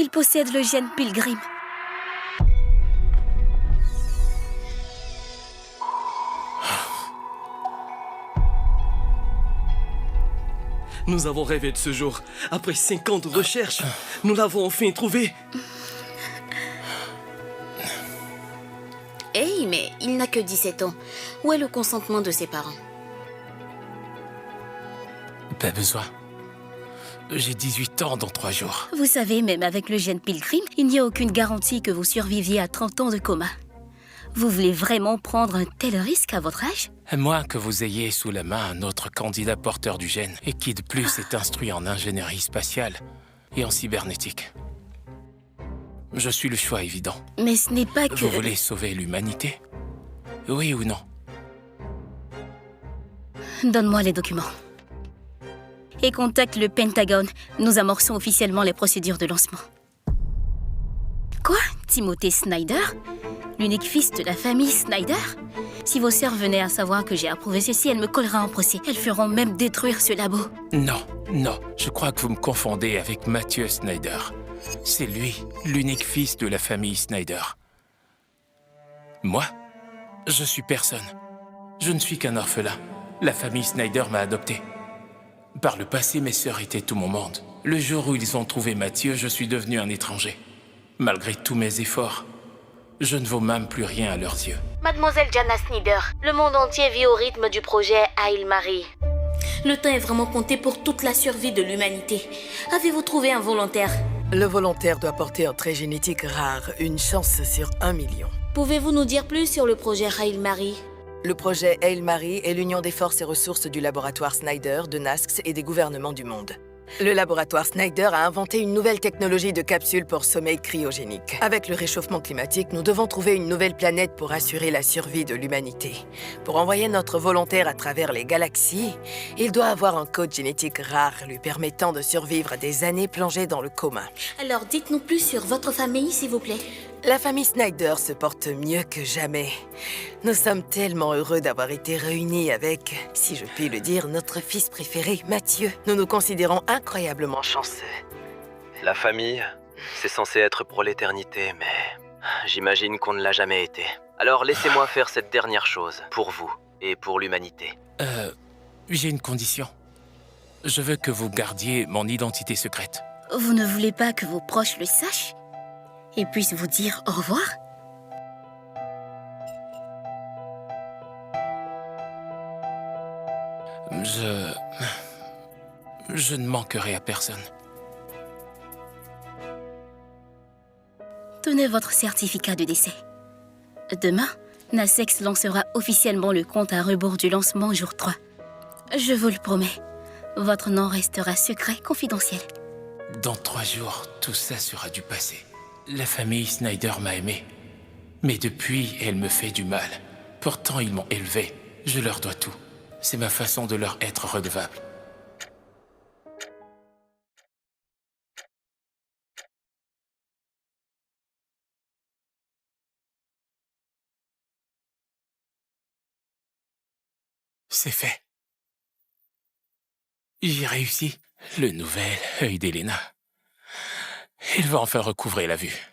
Il possède le gène Pilgrim. Nous avons rêvé de ce jour. Après 5 ans de recherche, nous l'avons enfin trouvé. Hey, mais il n'a que 17 ans. Où est le consentement de ses parents? Pas besoin. J'ai 18 ans dans 3 jours. Vous savez, même avec le gène Pilgrim, il n'y a aucune garantie que vous surviviez à 30 ans de coma. Vous voulez vraiment prendre un tel risque à votre âge? À moins que vous ayez sous la main un autre candidat porteur du gène et qui de plus est instruit en ingénierie spatiale et en cybernétique. Je suis le choix évident. Mais ce n'est pas que... Vous voulez sauver l'humanité? Oui ou non? Donne-moi les documents. Et contacte le Pentagone. Nous amorçons officiellement les procédures de lancement. Quoi? Timothée Snyder? L'unique fils de la famille Snyder? Si vos sœurs venaient à savoir que j'ai approuvé ceci, elles me colleraient en procès. Elles feront même détruire ce labo. Non, non. Je crois que vous me confondez avec Mathieu Snyder. C'est lui, l'unique fils de la famille Snyder. Moi, je suis personne. Je ne suis qu'un orphelin. La famille Snyder m'a adopté. Par le passé, mes sœurs étaient tout mon monde. Le jour où ils ont trouvé Mathieu, je suis devenu un étranger. Malgré tous mes efforts, je ne vaux même plus rien à leurs yeux. Mademoiselle Jana Snyder, le monde entier vit au rythme du projet Hail Mary. Le temps est vraiment compté pour toute la survie de l'humanité. Avez-vous trouvé un volontaire? Le volontaire doit porter un trait génétique rare, une chance sur 1 million. Pouvez-vous nous dire plus sur le projet Hail Mary? Le projet Hail Mary est l'union des forces et ressources du laboratoire Snyder, de NASCS et des gouvernements du monde. Le laboratoire Snyder a inventé une nouvelle technologie de capsule pour sommeil cryogénique. Avec le réchauffement climatique, nous devons trouver une nouvelle planète pour assurer la survie de l'humanité. Pour envoyer notre volontaire à travers les galaxies, il doit avoir un code génétique rare lui permettant de survivre à des années plongées dans le coma. Alors dites-nous plus sur votre famille, s'il vous plaît. La famille Snyder se porte mieux que jamais. Nous sommes tellement heureux d'avoir été réunis avec, si je puis le dire, notre fils préféré, Mathieu. Nous nous considérons incroyablement chanceux. La famille, c'est censé être pour l'éternité, mais j'imagine qu'on ne l'a jamais été. Alors laissez-moi faire cette dernière chose, pour vous et pour l'humanité. J'ai une condition. Je veux que vous gardiez mon identité secrète. Vous ne voulez pas que vos proches le sachent? Et puissent vous dire au revoir? Je ne manquerai à personne. Tenez votre certificat de décès. Demain, NASCS lancera officiellement le compte à rebours du lancement jour 3. Je vous le promets, votre nom restera secret, confidentiel. Dans 3 jours, tout ça sera du passé. La famille Snyder m'a aimé. Mais depuis, elle me fait du mal. Pourtant, ils m'ont élevé. Je leur dois tout. C'est ma façon de leur être redevable. C'est fait. J'ai réussi. Le nouvel œil d'Elena. Il va enfin recouvrer la vue.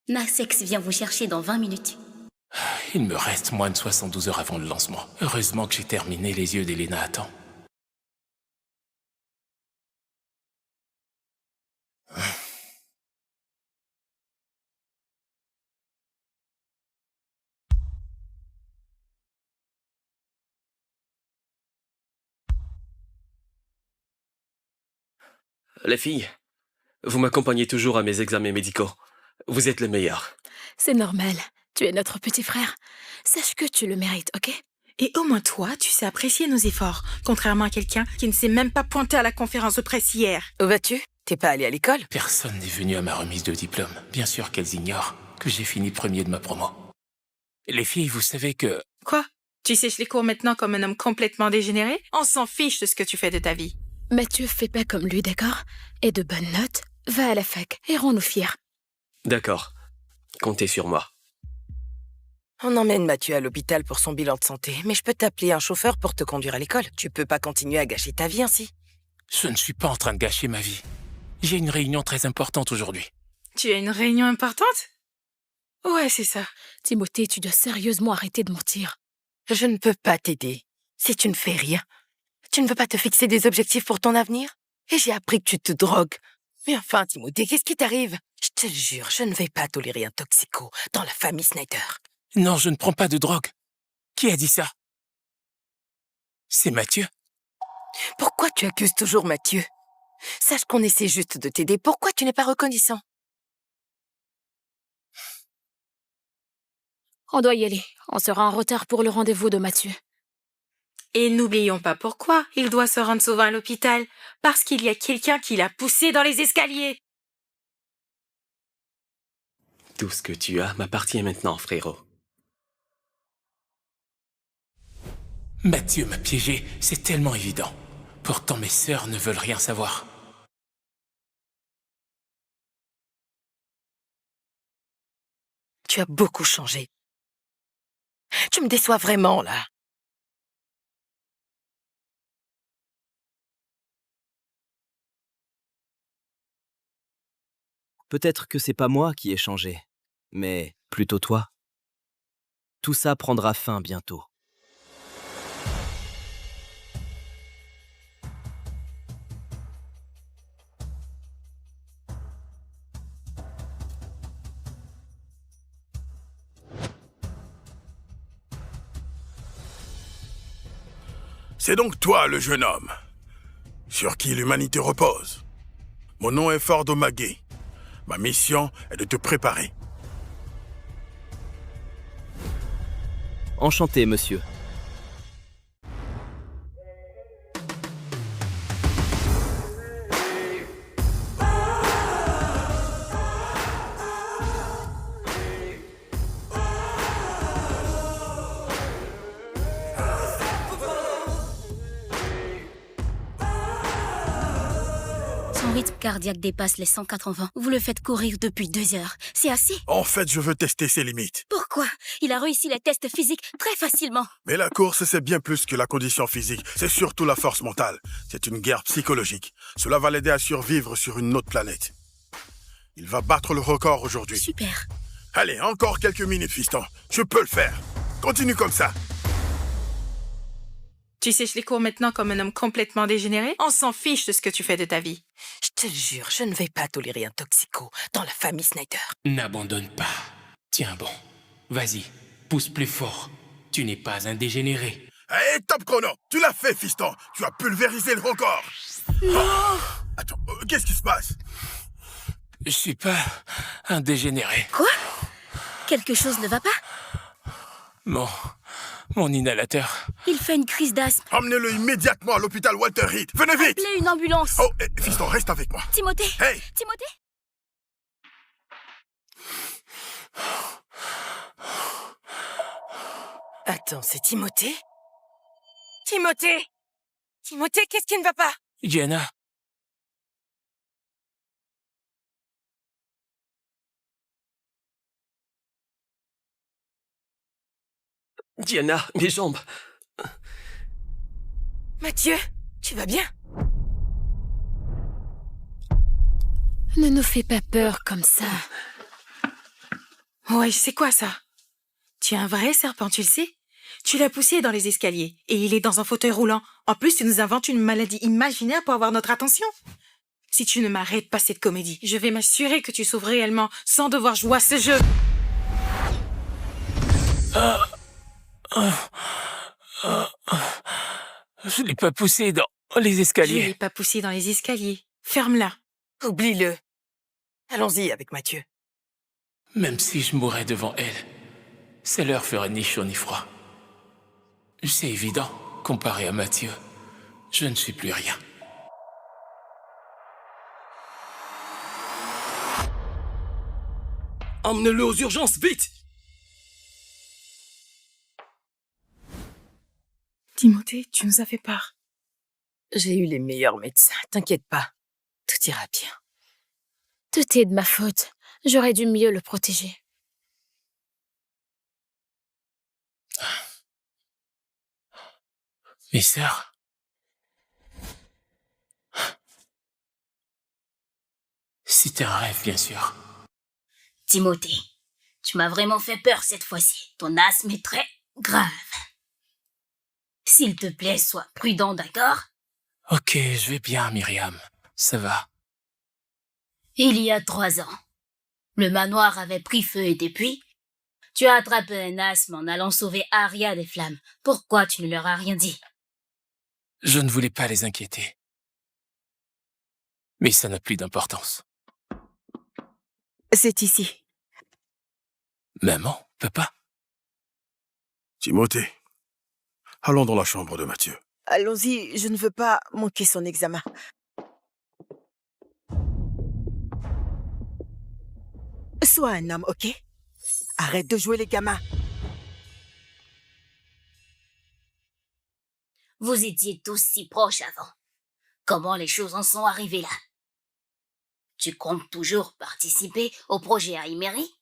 NASCS vient vous chercher dans 20 minutes. Il me reste moins de 72 heures avant le lancement. Heureusement que j'ai terminé les yeux d'Elena à temps. Les filles, vous m'accompagnez toujours à mes examens médicaux. Vous êtes les meilleures. C'est normal. Tu es notre petit frère. Sache que tu le mérites, ok? Et au moins toi, tu sais apprécier nos efforts, contrairement à quelqu'un qui ne s'est même pas pointé à la conférence de presse hier. Où vas-tu? T'es pas allé à l'école? Personne n'est venu à ma remise de diplôme. Bien sûr qu'elles ignorent que j'ai fini premier de ma promo. Les filles, vous savez que... Quoi? Tu sèches les cours maintenant comme un homme complètement dégénéré? On s'en fiche de ce que tu fais de ta vie. Mathieu, fais pas comme lui, d'accord? Et de bonnes notes. Va à la fac et rends-nous fiers. D'accord. Comptez sur moi. On emmène Mathieu à l'hôpital pour son bilan de santé, mais je peux t'appeler un chauffeur pour te conduire à l'école. Tu peux pas continuer à gâcher ta vie ainsi. Je ne suis pas en train de gâcher ma vie. J'ai une réunion très importante aujourd'hui. Tu as une réunion importante? Ouais, c'est ça. Timothée, tu dois sérieusement arrêter de mentir. Je ne peux pas t'aider si tu ne fais rien. Tu ne veux pas te fixer des objectifs pour ton avenir? Et j'ai appris que tu te drogues. Mais enfin, Timothée, qu'est-ce qui t'arrive? Je te le jure, je ne vais pas tolérer un toxico dans la famille Snyder. Non, je ne prends pas de drogue. Qui a dit ça? C'est Mathieu. Pourquoi tu accuses toujours Mathieu? Sache qu'on essaie juste de t'aider. Pourquoi tu n'es pas reconnaissant? On doit y aller. On sera en retard pour le rendez-vous de Mathieu. Et n'oublions pas pourquoi il doit se rendre souvent à l'hôpital. Parce qu'il y a quelqu'un qui l'a poussé dans les escaliers. Tout ce que tu as m'appartient maintenant, frérot. Mathieu m'a piégé, c'est tellement évident. Pourtant mes sœurs ne veulent rien savoir. Tu as beaucoup changé. Tu me déçois vraiment, là. Peut-être que c'est pas moi qui ai changé, mais plutôt toi. Tout ça prendra fin bientôt. C'est donc toi, le jeune homme, sur qui l'humanité repose. Mon nom est Ford Omagé. Ma mission est de te préparer. Enchanté, monsieur. Son rythme cardiaque dépasse les 180. Vous le faites courir depuis 2 heures. C'est assez? En fait, je veux tester ses limites. Pourquoi? Il a réussi les tests physiques très facilement. Mais la course, c'est bien plus que la condition physique. C'est surtout la force mentale. C'est une guerre psychologique. Cela va l'aider à survivre sur une autre planète. Il va battre le record aujourd'hui. Super. Allez, encore quelques minutes, fiston. Tu peux le faire. Continue comme ça. Tu sèches les cours maintenant comme un homme complètement dégénéré? On s'en fiche de ce que tu fais de ta vie. Je te le jure, je ne vais pas tolérer un toxico dans la famille Snyder. N'abandonne pas. Tiens bon. Vas-y, pousse plus fort. Tu n'es pas un dégénéré. Hé, top chrono. Tu l'as fait, fiston. Tu as pulvérisé le record. Non. Attends, qu'est-ce qui se passe? Je suis pas un dégénéré. Quoi? Quelque chose ne va pas? Mon inhalateur. Il fait une crise d'asthme. Emmenez-le immédiatement à l'hôpital Walter Reed. Venez vite. Appelez une ambulance. Oh, fiston, reste avec moi. Timothée. Hey. Timothée. Attends, c'est Timothée? Timothée! Timothée, qu'est-ce qui ne va pas? Diana. Diana, mes jambes. Mathieu, tu vas bien? Ne nous fais pas peur comme ça. Ouais, c'est quoi ça? Tu es un vrai serpent, tu le sais? Tu l'as poussé dans les escaliers et il est dans un fauteuil roulant. En plus, tu nous inventes une maladie imaginaire pour avoir notre attention. Si tu ne m'arrêtes pas cette comédie, je vais m'assurer que tu sauves réellement sans devoir jouer à ce jeu. Je l'ai pas poussé dans les Je l'ai escaliers. pas poussé dans les escaliers. Ferme-la. Oublie-le. Allons-y avec Mathieu. Même si je mourais devant elle, ça leur ferait ni chaud ni froid. C'est évident, comparé à Mathieu, je ne suis plus rien. Emmenez-le aux urgences, vite! Timothée, tu nous as fait peur. J'ai eu les meilleurs médecins, t'inquiète pas. Tout ira bien. Tout est de ma faute. J'aurais dû mieux le protéger. Mes sœurs? C'était un rêve, bien sûr. Timothée, tu m'as vraiment fait peur cette fois-ci. Ton asthme est très grave. S'il te plaît, sois prudent, d'accord? Ok, je vais bien, Myriam. Ça va. Il y a 3 ans, le manoir avait pris feu et depuis, tu as attrapé un asthme en allant sauver Arya des flammes. Pourquoi tu ne leur as rien dit? Je ne voulais pas les inquiéter. Mais ça n'a plus d'importance. C'est ici. Maman, papa? Timothée, allons dans la chambre de Mathieu. Allons-y, je ne veux pas manquer son examen. Sois un homme, ok? Arrête de jouer les gamins. Vous étiez tous si proches avant. Comment les choses en sont arrivées là? Tu comptes toujours participer au projet Aimeri?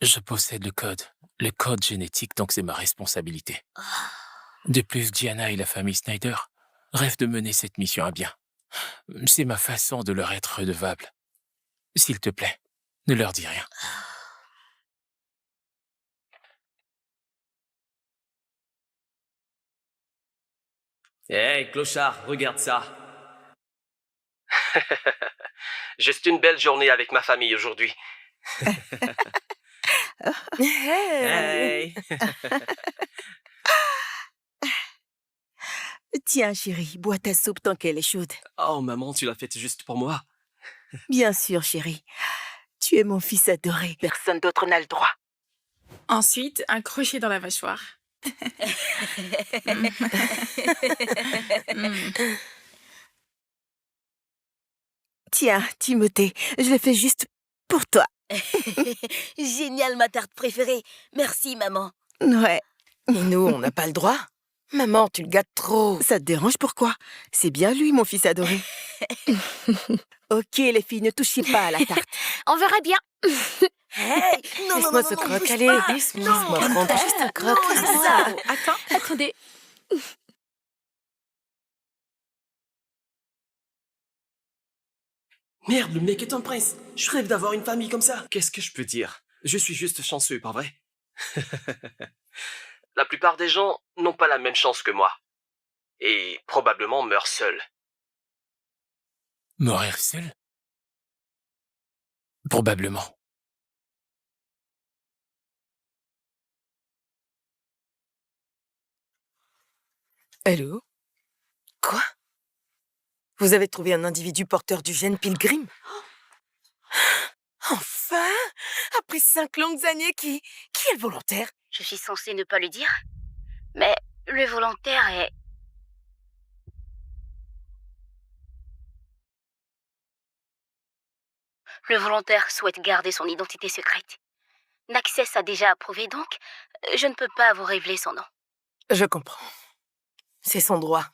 Je possède le code génétique, donc c'est ma responsabilité. De plus, Diana et la famille Snyder rêvent de mener cette mission à bien. C'est ma façon de leur être redevable. S'il te plaît, ne leur dis rien. Hey, clochard, regarde ça. Juste une belle journée avec ma famille aujourd'hui. Hey. Tiens, chérie, bois ta soupe tant qu'elle est chaude. Oh, maman, tu l'as faite juste pour moi. Bien sûr, chérie. Tu es mon fils adoré. Personne d'autre n'a le droit. Ensuite, un crochet dans la mâchoire. Tiens, Timothée, je l'ai fait juste pour toi. Génial, ma tarte préférée. Merci, maman. Ouais. Et nous, on n'a pas le droit. Maman, tu le gâtes trop. Ça te dérange pourquoi? C'est bien lui, mon fils adoré. Ok, les filles, ne touchez pas à la tarte. On verra bien. Hey, non, Laisse-moi ce croque, allez. Laisse-moi prendre juste un croque. Attendez. Merde, le mec est un prince. Je rêve d'avoir une famille comme ça. Qu'est-ce que je peux dire? Je suis juste chanceux, pas vrai? La plupart des gens n'ont pas la même chance que moi. Et probablement meurent seuls. Mourir seul? Probablement. Allô? Quoi? Vous avez trouvé un individu porteur du gène Pilgrim? Enfin! Après 5 longues années, qui est le volontaire? Je suis censée ne pas le dire, mais le volontaire est... Le volontaire souhaite garder son identité secrète. Naxès a déjà approuvé, donc je ne peux pas vous révéler son nom. Je comprends. C'est son droit.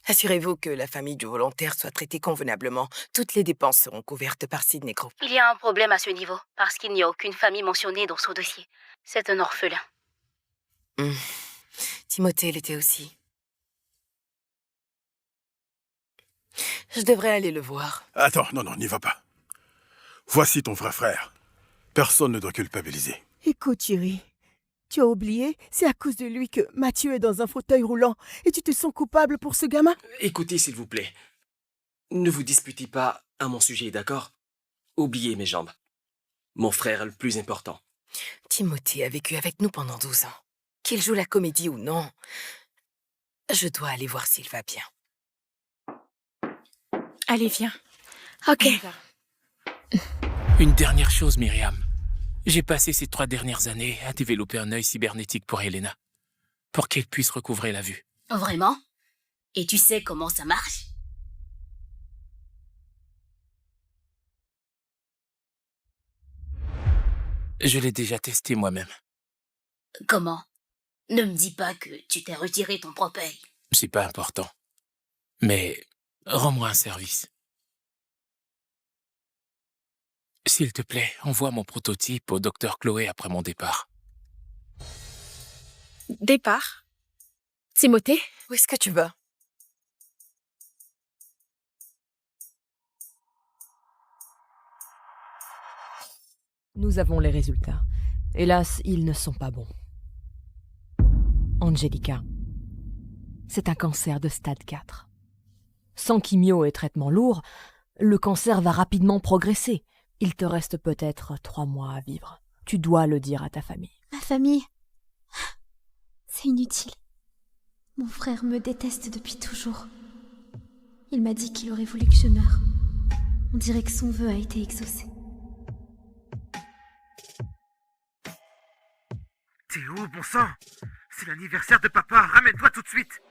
Assurez-vous que la famille du volontaire soit traitée convenablement. Toutes les dépenses seront couvertes par Sydney Group. Il y a un problème à ce niveau, parce qu'il n'y a aucune famille mentionnée dans son dossier. C'est un orphelin. Timothée l'était aussi. Je devrais aller le voir. Attends, non, n'y va pas. Voici ton vrai frère. Personne ne doit culpabiliser. Écoute, chérie. Tu as oublié? C'est à cause de lui que Mathieu est dans un fauteuil roulant et tu te sens coupable pour ce gamin? Écoutez, s'il vous plaît. Ne vous disputez pas à mon sujet, d'accord? Oubliez mes jambes. Mon frère est le plus important. Timothée a vécu avec nous pendant 12 ans. Qu'il joue la comédie ou non, je dois aller voir s'il va bien. Allez, viens. Ok. Une dernière chose, Myriam. J'ai passé ces 3 dernières années à développer un œil cybernétique pour Helena, pour qu'elle puisse recouvrer la vue. Vraiment? Et tu sais comment ça marche? Je l'ai déjà testé moi-même. Comment? Ne me dis pas que tu t'es retiré ton propre œil. C'est pas important. Mais rends-moi un service. S'il te plaît, envoie mon prototype au docteur Chloé après mon départ. Départ? Timothée? Où est-ce que tu vas? Nous avons les résultats. Hélas, ils ne sont pas bons. Angelica, c'est un cancer de stade 4. Sans chimio et traitement lourd, le cancer va rapidement progresser. Il te reste peut-être 3 mois à vivre. Tu dois le dire à ta famille. Ma famille... C'est inutile. Mon frère me déteste depuis toujours. Il m'a dit qu'il aurait voulu que je meure. On dirait que son vœu a été exaucé. T'es où, bon sang? C'est l'anniversaire de papa, ramène-toi tout de suite!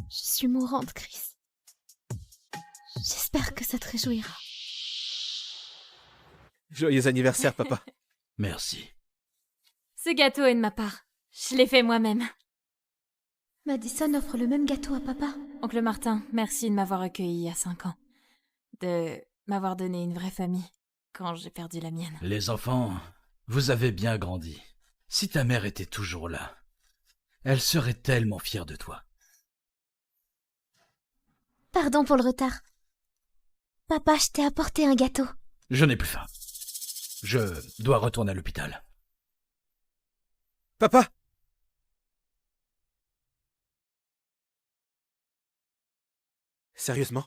Je suis mourante, Chris. J'espère que ça te réjouira. Joyeux anniversaire, papa. Merci. Ce gâteau est de ma part. Je l'ai fait moi-même. Madison offre le même gâteau à papa. Oncle Martin, merci de m'avoir accueilli il y a 5 ans. De m'avoir donné une vraie famille quand j'ai perdu la mienne. Les enfants, vous avez bien grandi. Si ta mère était toujours là, elle serait tellement fière de toi. Pardon pour le retard. Papa, je t'ai apporté un gâteau. Je n'ai plus faim. Je dois retourner à l'hôpital. Papa! Sérieusement?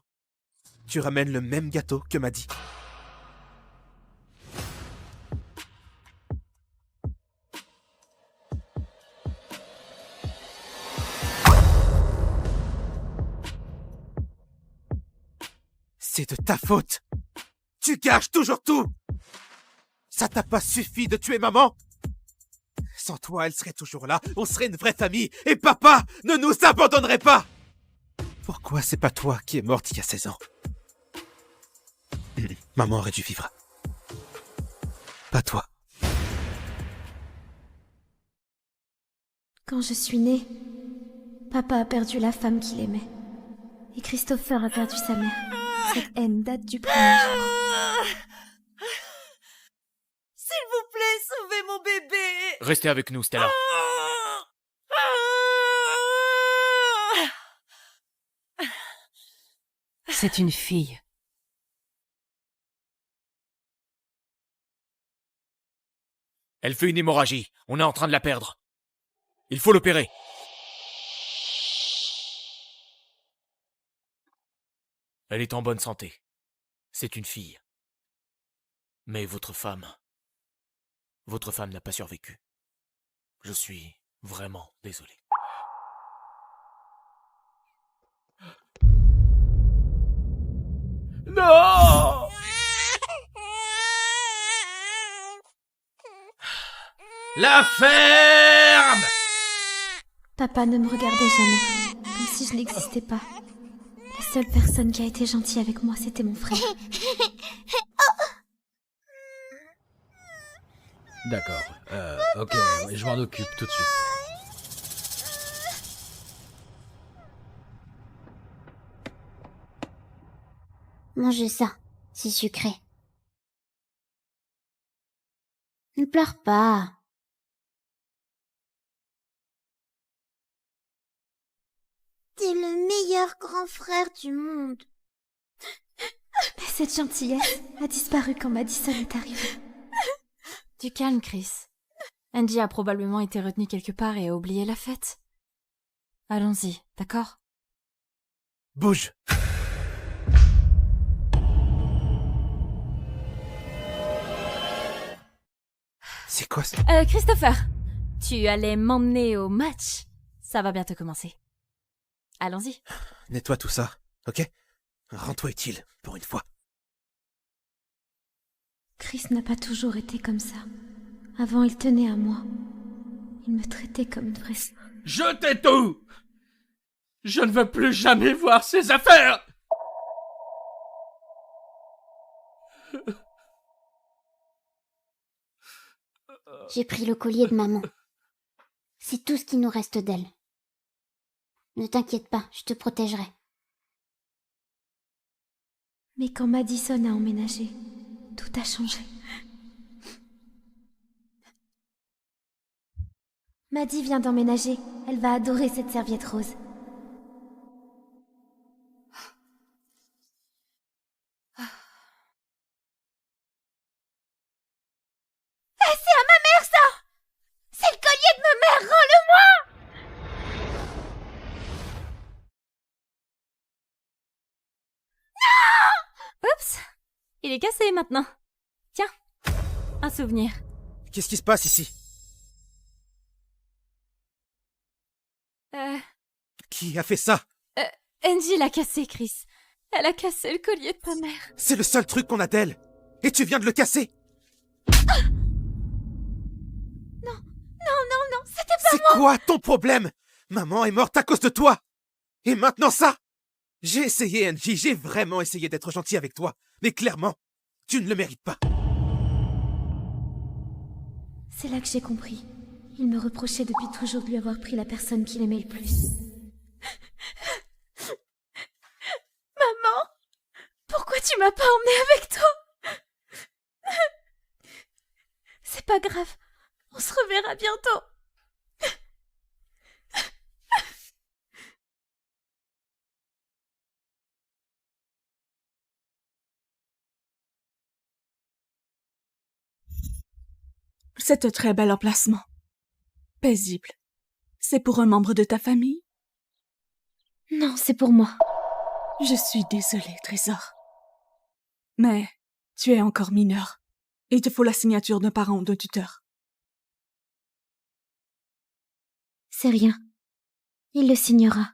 Tu ramènes le même gâteau que Maddy? C'est de ta faute! Tu gâches toujours tout! Ça t'a pas suffi de tuer maman? Sans toi, elle serait toujours là, on serait une vraie famille, et papa ne nous abandonnerait pas! Pourquoi c'est pas toi qui es morte il y a 16 ans? Maman aurait dû vivre. Pas toi. Quand je suis née, papa a perdu la femme qu'il aimait. Et Christopher a perdu sa mère. Cette haine date du premier jour. S'il vous plaît, sauvez mon bébé! Restez avec nous, Stella. C'est une fille. Elle fait une hémorragie. On est en train de la perdre. Il faut l'opérer. Elle est en bonne santé. C'est une fille. Mais votre femme n'a pas survécu. Je suis vraiment désolé. Non! La ferme! Papa ne me regardait jamais, comme si je n'existais pas. La seule personne qui a été gentille avec moi, c'était mon frère. D'accord, ok, je m'en occupe tout de suite. Mange ça, c'est sucré. Ne pleure pas. T'es le meilleur grand frère du monde. Mais cette gentillesse a disparu quand Madison est arrivée. Du calme, Chris. Angie a probablement été retenue quelque part et a oublié la fête. Allons-y, d'accord? Bouge! C'est quoi ça? Christopher, tu allais m'emmener au match. Ça va bientôt commencer. Allons-y. Nettoie tout ça, ok? Rends-toi utile, pour une fois. Chris n'a pas toujours été comme ça. Avant, il tenait à moi. Il me traitait comme une vraie sœur. Jetez tout! Je ne veux plus jamais voir ces affaires! J'ai pris le collier de maman. C'est tout ce qui nous reste d'elle. Ne t'inquiète pas, je te protégerai. Mais quand Madison a emménagé, tout a changé. Maddie vient d'emménager. Elle va adorer cette serviette rose. C'est à ma mère, ça! C'est le collier de ma mère, rends-le-moi! Oups! Il est cassé maintenant. Tiens, un souvenir. Qu'est-ce qui se passe ici? Qui a fait ça? Angie l'a cassé, Chris. Elle a cassé le collier de ta mère. C'est le seul truc qu'on a d'elle. Et tu viens de le casser. Non, c'était pas C'est quoi ton problème? Maman est morte à cause de toi. Et maintenant ça? J'ai essayé, Angie, j'ai vraiment essayé d'être gentil avec toi. Mais clairement, tu ne le mérites pas. C'est là que j'ai compris. Il me reprochait depuis toujours de lui avoir pris la personne qu'il aimait le plus. Maman, pourquoi tu m'as pas emmenée avec toi? C'est pas grave, on se reverra bientôt. C'est un très bel emplacement. Paisible. C'est pour un membre de ta famille? Non, c'est pour moi. Je suis désolée, Trésor. Mais tu es encore mineur. Il te faut la signature d'un parent ou d'un tuteur. C'est rien. Il le signera.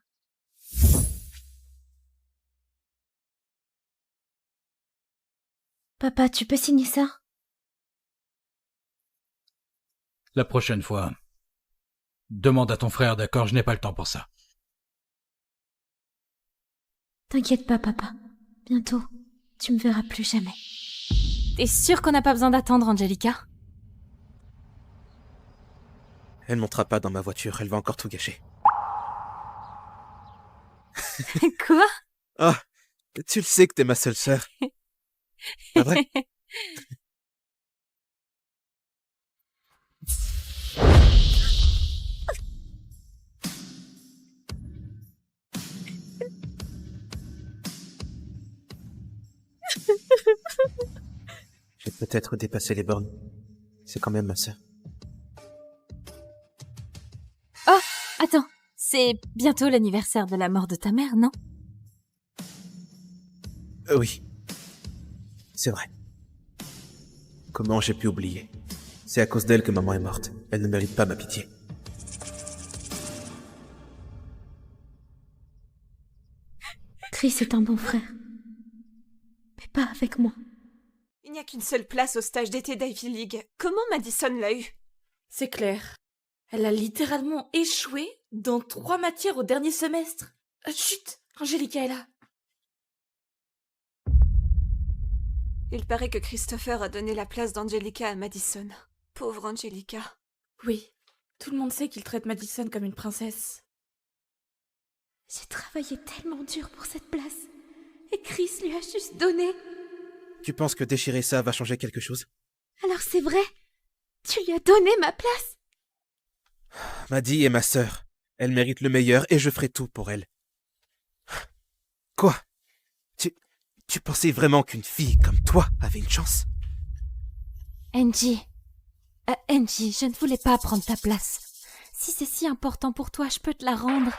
Papa, tu peux signer ça? La prochaine fois, demande à ton frère, d'accord? Je n'ai pas le temps pour ça. T'inquiète pas, papa. Bientôt, tu me verras plus jamais. T'es sûre qu'on n'a pas besoin d'attendre, Angelica? Elle montera pas dans ma voiture, elle va encore tout gâcher. Quoi? Ah, tu le sais que t'es ma seule sœur. Pas vrai? J'ai peut-être dépassé les bornes. C'est quand même ma sœur. Oh, attends. C'est bientôt l'anniversaire de la mort de ta mère, non? Oui. C'est vrai. Comment j'ai pu oublier? C'est à cause d'elle que maman est morte. Elle ne mérite pas ma pitié. Chris est un bon frère. Mais pas avec moi. Il n'y a qu'une seule place au stage d'été d'Ivy League. Comment Madison l'a eu? C'est clair. Elle a littéralement échoué dans 3 matières au dernier semestre. Chut, Angelica est là. Il paraît que Christopher a donné la place d'Angelica à Madison. Pauvre Angelica. Oui, tout le monde sait qu'il traite Madison comme une princesse. J'ai travaillé tellement dur pour cette place. Et Chris lui a juste donné. Tu penses que déchirer ça va changer quelque chose? Alors c'est vrai? Tu lui as donné ma place? Maddie est ma sœur. Elle mérite le meilleur et je ferai tout pour elle. Quoi? Tu pensais vraiment qu'une fille comme toi avait une chance? Angie. Angie, je ne voulais pas prendre ta place. Si c'est si important pour toi, je peux te la rendre.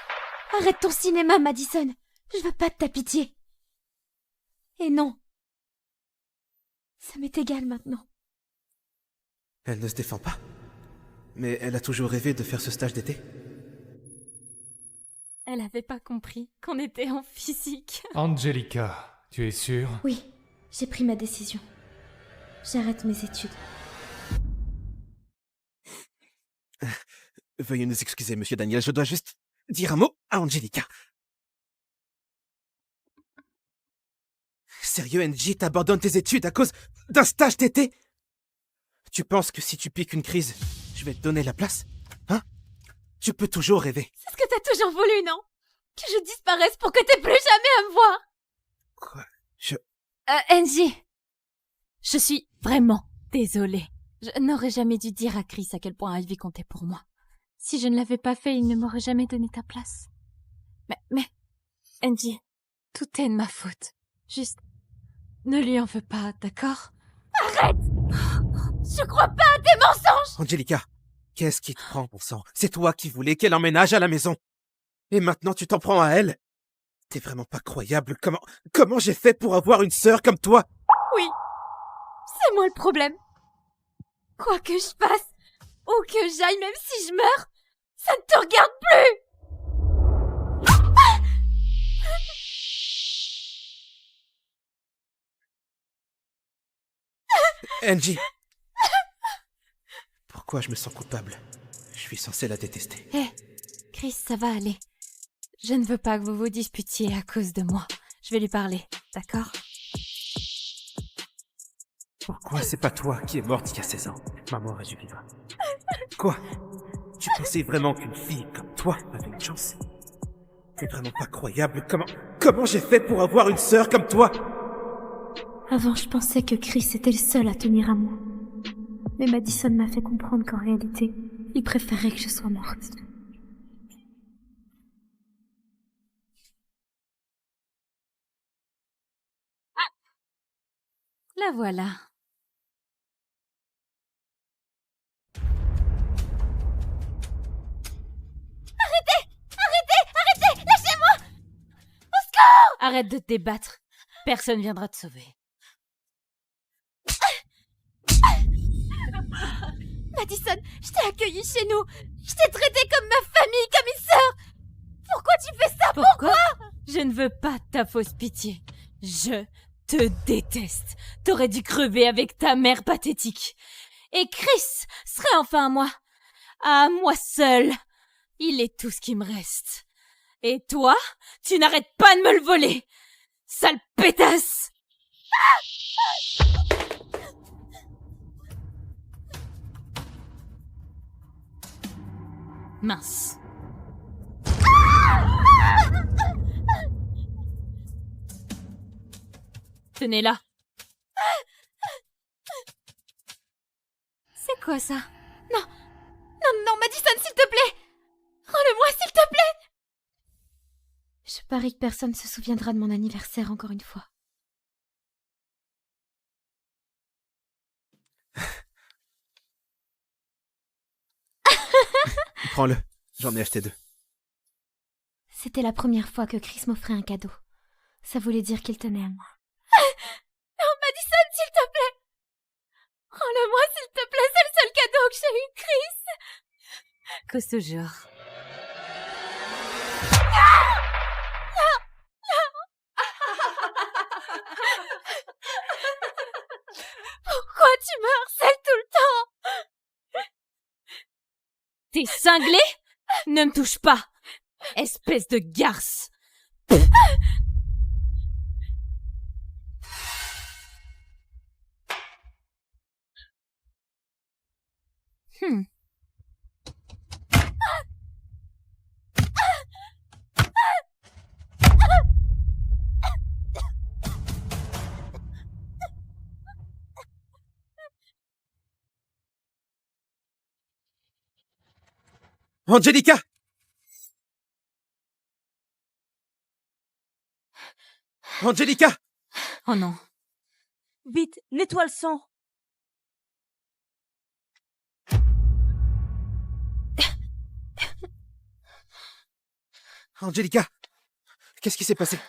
Arrête ton cinéma, Madison. Je veux pas de ta pitié. Et non. Ça m'est égal maintenant. Elle ne se défend pas. Mais elle a toujours rêvé de faire ce stage d'été. Elle avait pas compris qu'on était en physique. Angelica, tu es sûre? Oui, j'ai pris ma décision. J'arrête mes études. Veuillez nous excuser, monsieur Daniel, je dois juste dire un mot à Angelica. Sérieux, Angie, t'abandonnes tes études à cause d'un stage d'été? Tu penses que si tu piques une crise, je vais te donner la place? Hein? Tu peux toujours rêver. C'est ce que t'as toujours voulu, non? Que je disparaisse pour que t'aies plus jamais à me voir. Quoi? Angie, je suis vraiment désolée. Je n'aurais jamais dû dire à Chris à quel point Ivy comptait pour moi. Si je ne l'avais pas fait, il ne m'aurait jamais donné ta place. Mais, Angie, tout est de ma faute. Juste, ne lui en veux pas, d'accord? Arrête! Je crois pas à tes mensonges! Angelica, qu'est-ce qui te prend, bon sang? C'est toi qui voulais qu'elle emménage à la maison. Et maintenant tu t'en prends à elle? T'es vraiment pas croyable. Comment j'ai fait pour avoir une sœur comme toi? Oui, c'est moi le problème. Quoi que je fasse, où que j'aille, même si je meurs, ça ne te regarde plus! Angie! Pourquoi je me sens coupable? Je suis censé la détester. Hé, Chris, ça va aller. Je ne veux pas que vous vous disputiez à cause de moi. Je vais lui parler, d'accord? Pourquoi c'est pas toi qui es morte il y a 16 ans? Maman aurait dû vivre. Quoi? Tu pensais vraiment qu'une fille comme toi avait une chance? T'es vraiment pas croyable. Comment j'ai fait pour avoir une sœur comme toi? Avant, je pensais que Chris était le seul à tenir à moi. Mais Madison m'a fait comprendre qu'en réalité, il préférait que je sois morte. La voilà. Arrêtez! Lâchez-moi! Au secours! Arrête de te débattre. Personne viendra te sauver. Madison, je t'ai accueillie chez nous. Je t'ai traitée comme ma famille, comme une sœur. Pourquoi tu fais ça? Pourquoi? Je ne veux pas ta fausse pitié. Je te déteste. T'aurais dû crever avec ta mère pathétique. Et Chris serait enfin à moi. À moi seul. Il est tout ce qui me reste. Et toi, tu n'arrêtes pas de me le voler. Sale pétasse! Mince. Tenez-la. C'est quoi ça? Non, Madison, s'il te plaît! Rends-le-moi, s'il te plaît! Je parie que personne ne se souviendra de mon anniversaire encore une fois. Prends-le. J'en ai acheté 2. C'était la première fois que Chris m'offrait un cadeau. Ça voulait dire qu'il tenait à moi. Non, Madison, s'il te plaît! Rends-le-moi, s'il te plaît, c'est le seul cadeau que j'ai eu, Chris! Cause toujours. Pourquoi tu me harcèles tout le temps? T'es cinglé? Ne me touche pas, espèce de garce. Angelica! Angelica! Oh non. Vite, nettoie le sang. Angelica! Qu'est-ce qui s'est passé?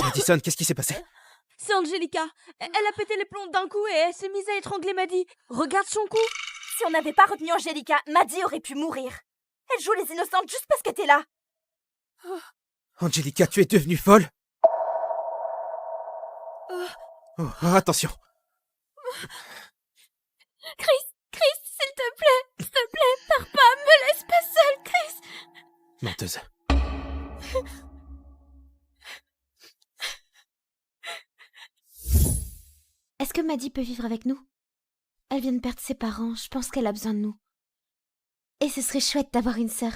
Madison, qu'est-ce qui s'est passé? C'est Angelica. Elle a pété les plombs d'un coup et elle s'est mise à étrangler Maddie. Regarde son cou. Si on n'avait pas retenu Angelica, Maddie aurait pu mourir. Elle joue les innocentes juste parce que t'es là. Angelica, tu es devenue folle? Oh, attention. Chris, s'il te plaît, pars pas, me laisse pas seule, Chris. Menteuse. Est-ce que Maddie peut vivre avec nous? Elle vient de perdre ses parents, je pense qu'elle a besoin de nous. Et ce serait chouette d'avoir une sœur.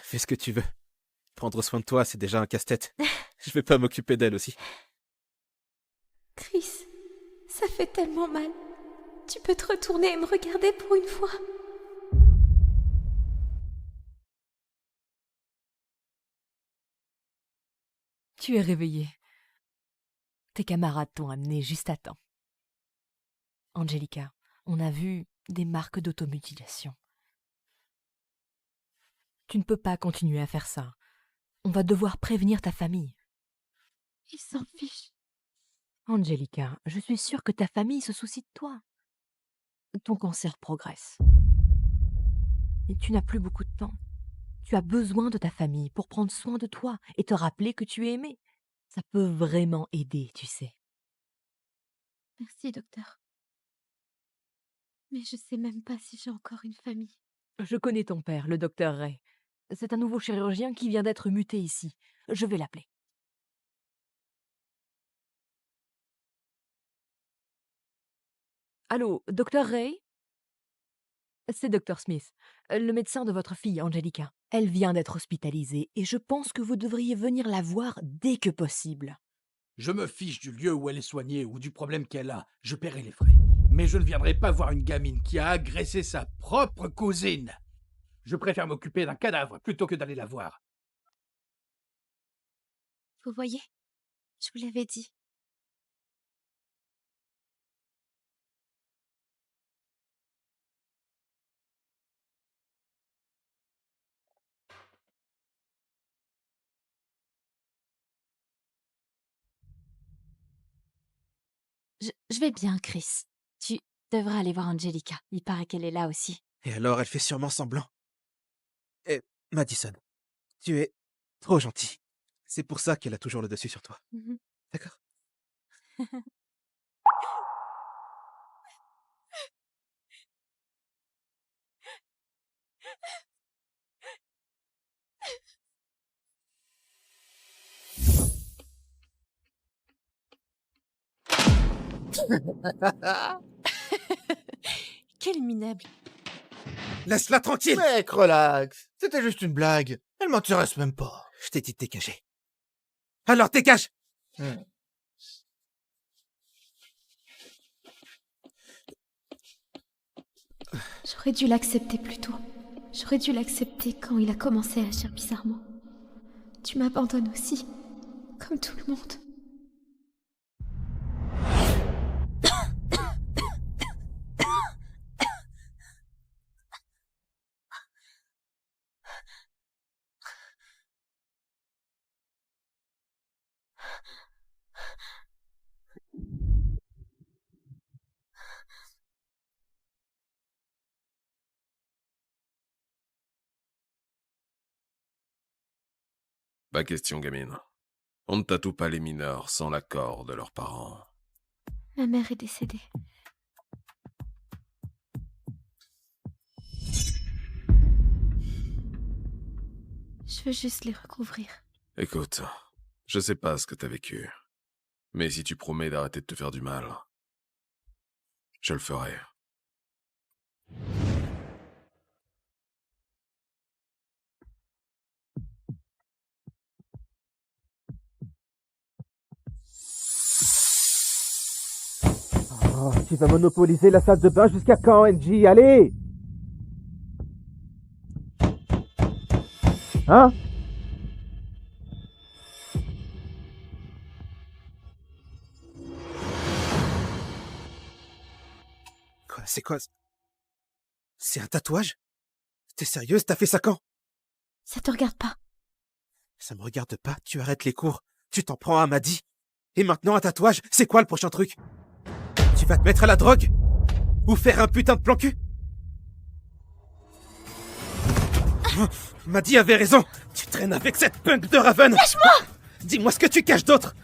Fais ce que tu veux. Prendre soin de toi, c'est déjà un casse-tête. Je vais pas m'occuper d'elle aussi. Chris, ça fait tellement mal. Tu peux te retourner et me regarder pour une fois. Tu es réveillée. Tes camarades t'ont amené juste à temps. Angelica, on a vu des marques d'automutilation. Tu ne peux pas continuer à faire ça. On va devoir prévenir ta famille. Ils s'en fichent. Angelica, je suis sûre que ta famille se soucie de toi. Ton cancer progresse. Et tu n'as plus beaucoup de temps. Tu as besoin de ta famille pour prendre soin de toi et te rappeler que tu es aimé. Ça peut vraiment aider, tu sais. Merci, docteur. Mais je sais même pas si j'ai encore une famille. Je connais ton père, le docteur Ray. C'est un nouveau chirurgien qui vient d'être muté ici. Je vais l'appeler. Allô, docteur Ray? C'est docteur Smith, le médecin de votre fille, Angelica. Elle vient d'être hospitalisée et je pense que vous devriez venir la voir dès que possible. Je me fiche du lieu où elle est soignée ou du problème qu'elle a. Je paierai les frais. Mais je ne viendrai pas voir une gamine qui a agressé sa propre cousine. Je préfère m'occuper d'un cadavre plutôt que d'aller la voir. Vous voyez, je vous l'avais dit. Je vais bien, Chris. Tu devrais aller voir Angelica. Il paraît qu'elle est là aussi. Et alors, elle fait sûrement semblant. Et Madison, tu es trop gentil. C'est pour ça qu'elle a toujours le dessus sur toi. D'accord? Quel minable. Laisse-la tranquille! Mec, relax. C'était juste une blague. Elle m'intéresse même pas. Je t'ai dit de dégager. Alors dégage! J'aurais dû l'accepter plus tôt. J'aurais dû l'accepter quand il a commencé à agir bizarrement. Tu m'abandonnes aussi, comme tout le monde. Pas question, gamine. On ne tatoue pas les mineurs sans l'accord de leurs parents. Ma mère est décédée. Je veux juste les recouvrir. Écoute, je sais pas ce que t'as vécu. Mais si tu promets d'arrêter de te faire du mal, je le ferai. Oh, tu vas monopoliser la salle de bain jusqu'à quand, NJ? Allez! Hein? Quoi? C'est quoi? C'est un tatouage? T'es sérieuse? T'as fait ça quand? Ça te regarde pas. Ça me regarde pas, tu arrêtes les cours. Tu t'en prends à Maddy. Et maintenant un tatouage, c'est quoi le prochain truc? Tu vas te mettre à la drogue? Ou faire un putain de plan cul? Maddy avait raison. Tu traînes avec cette punk de Raven. Lâche-moi! Dis-moi ce que tu caches d'autre.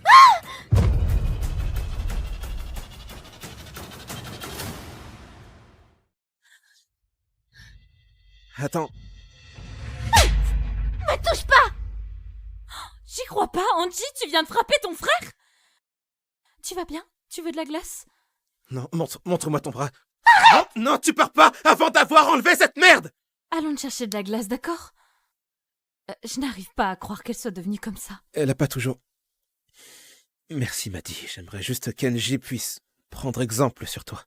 Attends. Me touche pas! J'y crois pas, Angie, tu viens de frapper ton frère? Tu vas bien? Tu veux de la glace? Non, montre-moi ton bras. Non, non, tu pars pas avant d'avoir enlevé cette merde! Allons te chercher de la glace, d'accord? Je n'arrive pas à croire qu'elle soit devenue comme ça. Elle a pas toujours... Merci, Maddie. J'aimerais juste qu'Angie puisse prendre exemple sur toi.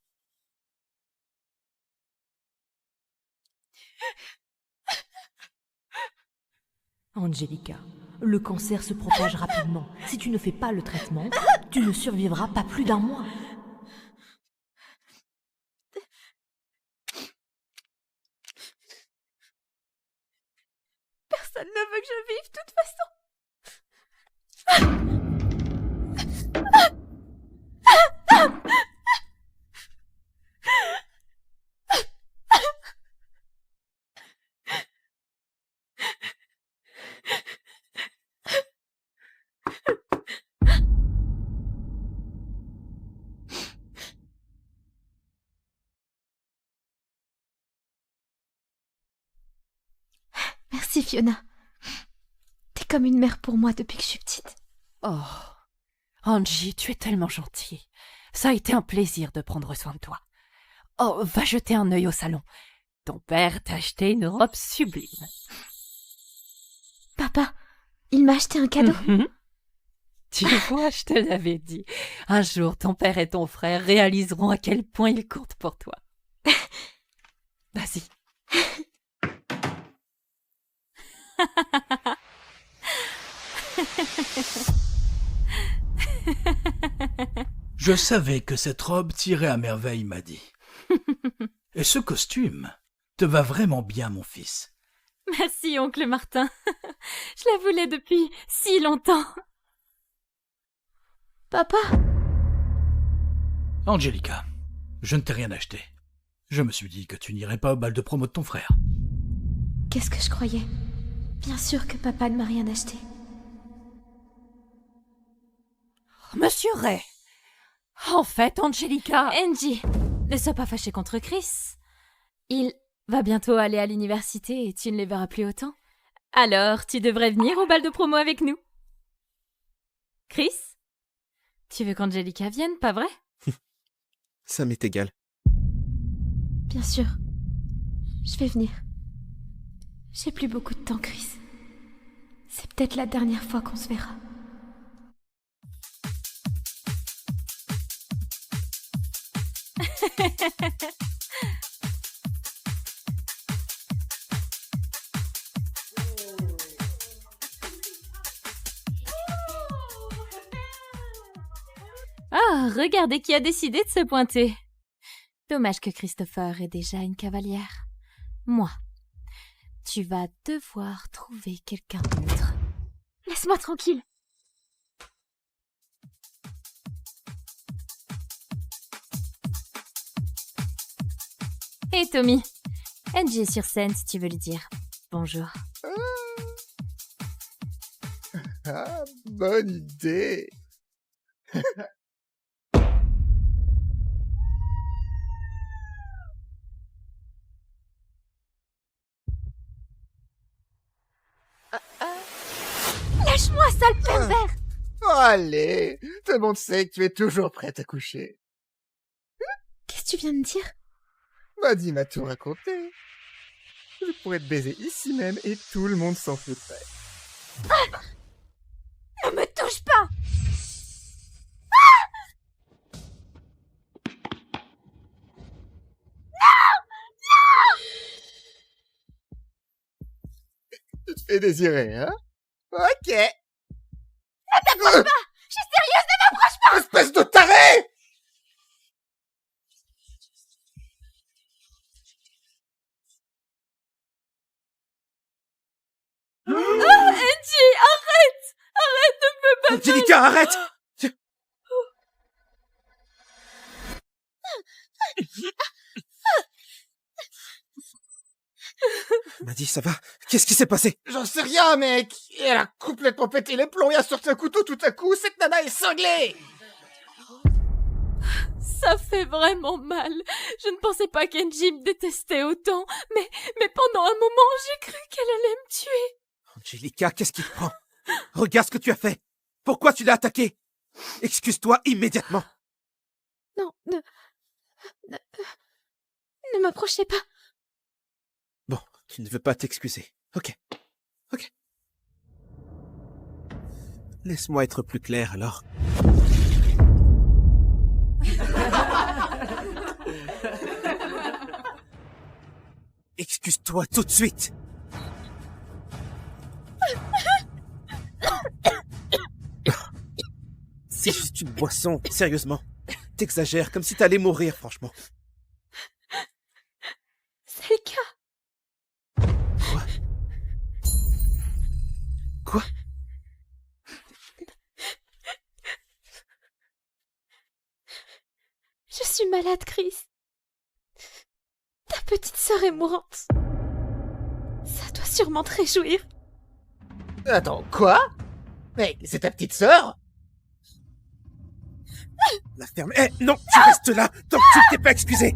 Angelica, le cancer se propage rapidement. Si tu ne fais pas le traitement, tu ne survivras pas plus d'1 mois. Personne ne veut que je vive, de toute façon. Merci Fiona. T'es comme une mère pour moi depuis que je suis petite. Oh, Angie, tu es tellement gentille. Ça a été un plaisir de prendre soin de toi. Oh, va jeter un œil au salon. Ton père t'a acheté une robe sublime. Papa, il m'a acheté un cadeau. Tu vois, je te l'avais dit. Un jour, ton père et ton frère réaliseront à quel point ils comptent pour toi. Vas-y. Je savais que cette robe tirait à merveille, Maddie. Et ce costume te va vraiment bien, mon fils. Merci, oncle Martin. Je la voulais depuis si longtemps. Papa? Angelica, je ne t'ai rien acheté. Je me suis dit que tu n'irais pas au bal de promo de ton frère. Qu'est-ce que je croyais? Bien sûr que papa ne m'a rien acheté. Monsieur Ray. En fait, Angelica... Angie, ne sois pas fâchée contre Chris. Il va bientôt aller à l'université et tu ne les verras plus autant. Alors, tu devrais venir au bal de promo avec nous. Chris? Tu veux qu'Angelica vienne, pas vrai? Ça m'est égal. Bien sûr. Je vais venir. J'ai plus beaucoup de temps, Chris. C'est peut-être la dernière fois qu'on se verra. Ah, regardez qui a décidé de se pointer. Dommage que Christopher ait déjà une cavalière. Moi, tu vas devoir trouver quelqu'un d'autre. Laisse-moi tranquille. Hé Tommy, Angie est sur scène si tu veux lui dire bonjour. Ah, bonne idée. Lâche-moi, sale pervers! Oh, allez, tout le monde sait que tu es toujours prête à coucher. Qu'est-ce que tu viens de dire? Maddie m'a tout raconté. Je pourrais te baiser ici même et tout le monde s'en foutrait. Ah! Ne me touche pas! Tu te fais désirer, hein? Ok. Ne t'approche pas! Je suis sérieuse, ne m'approche pas! Espèce de taré! Oh, Angie, arrête! Arrête, ne me fais pas mal! Angelica, arrête! Maddie, ça va? Qu'est-ce qui s'est passé? J'en sais rien, mec! Et elle a complètement pété les plombs et a sorti un couteau tout à coup. Cette nana est cinglée! Ça fait vraiment mal. Je ne pensais pas qu'Angie me détestait autant, mais pendant un moment, j'ai cru qu'elle allait me tuer. Angelica, qu'est-ce qui te prend? Regarde ce que tu as fait! Pourquoi tu l'as attaqué? Excuse-toi immédiatement! Non, ne m'approchez pas. Bon, tu ne veux pas t'excuser. Ok. Laisse-moi être plus clair, alors. Excuse-toi tout de suite. C'est juste une boisson, sérieusement. T'exagères, comme si t'allais mourir, franchement. C'est le cas. Quoi? Je suis malade, Chris. Ta petite sœur est mourante. Ça doit sûrement te réjouir. Attends, quoi? Mais c'est ta petite sœur? La ferme. Eh, non, tu restes là tant que tu ne t'es pas excusé.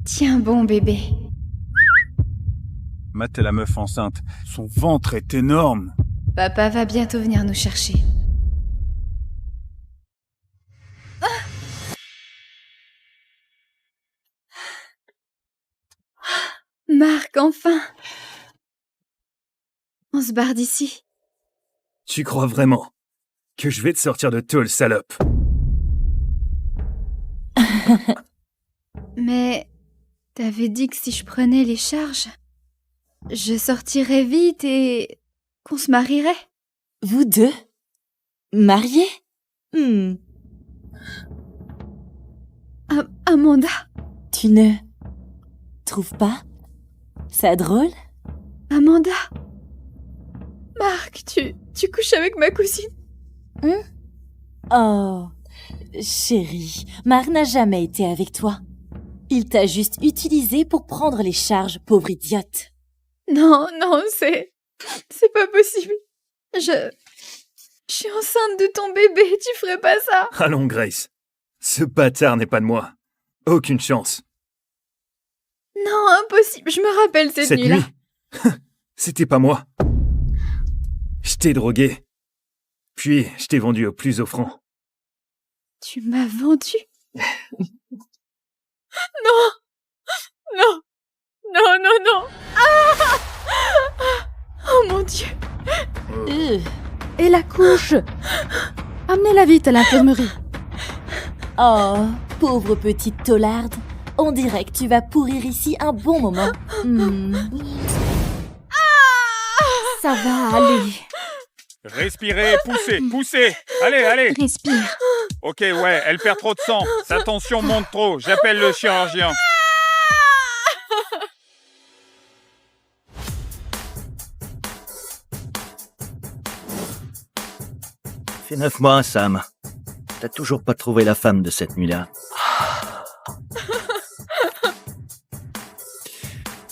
Tiens bon, bébé. Matt est la meuf enceinte. Son ventre est énorme. Papa va bientôt venir nous chercher. Marc, enfin! On se barre d'ici. Tu crois vraiment que je vais te sortir de tôle, salope? Mais t'avais dit que si je prenais les charges, je sortirais vite et qu'on se marierait. Vous deux? Mariés? Amanda? Tu ne trouves pas ça drôle? Amanda? Marc, tu couches avec ma cousine? Oh, chérie, Marc n'a jamais été avec toi. Il t'a juste utilisé pour prendre les charges, pauvre idiote. Non, c'est pas possible. Je suis enceinte de ton bébé, tu ferais pas ça? Allons, Grace. Ce bâtard n'est pas de moi. Aucune chance. Non, impossible, je me rappelle cette nuit-là. Nuit C'était pas moi. Je t'ai drogué. Puis, je t'ai vendu au plus offrant. Tu m'as vendu? Non. Ah! Oh mon Dieu. Et la couche? Amenez-la vite à l'infirmerie. Oh, pauvre petite taularde. On dirait que tu vas pourrir ici un bon moment. Ça va aller. Respirez, poussez. Allez. Respire. Ok, ouais, elle perd trop de sang. Sa tension monte trop. J'appelle le chirurgien. Fait 9 mois, Sam. T'as toujours pas trouvé la femme de cette nuit-là.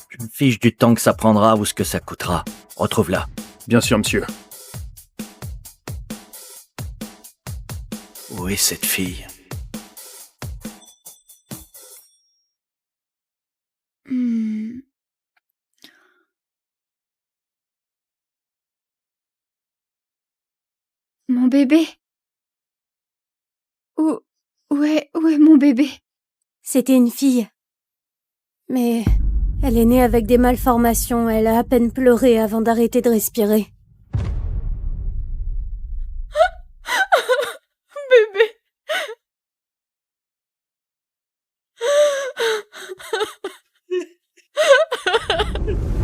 Je me fiche du temps que ça prendra ou ce que ça coûtera. Retrouve-la. Bien sûr, monsieur. Où est cette fille? Mon bébé? Où est mon bébé? C'était une fille. Mais elle est née avec des malformations. Elle a à peine pleuré avant d'arrêter de respirer. Bébé.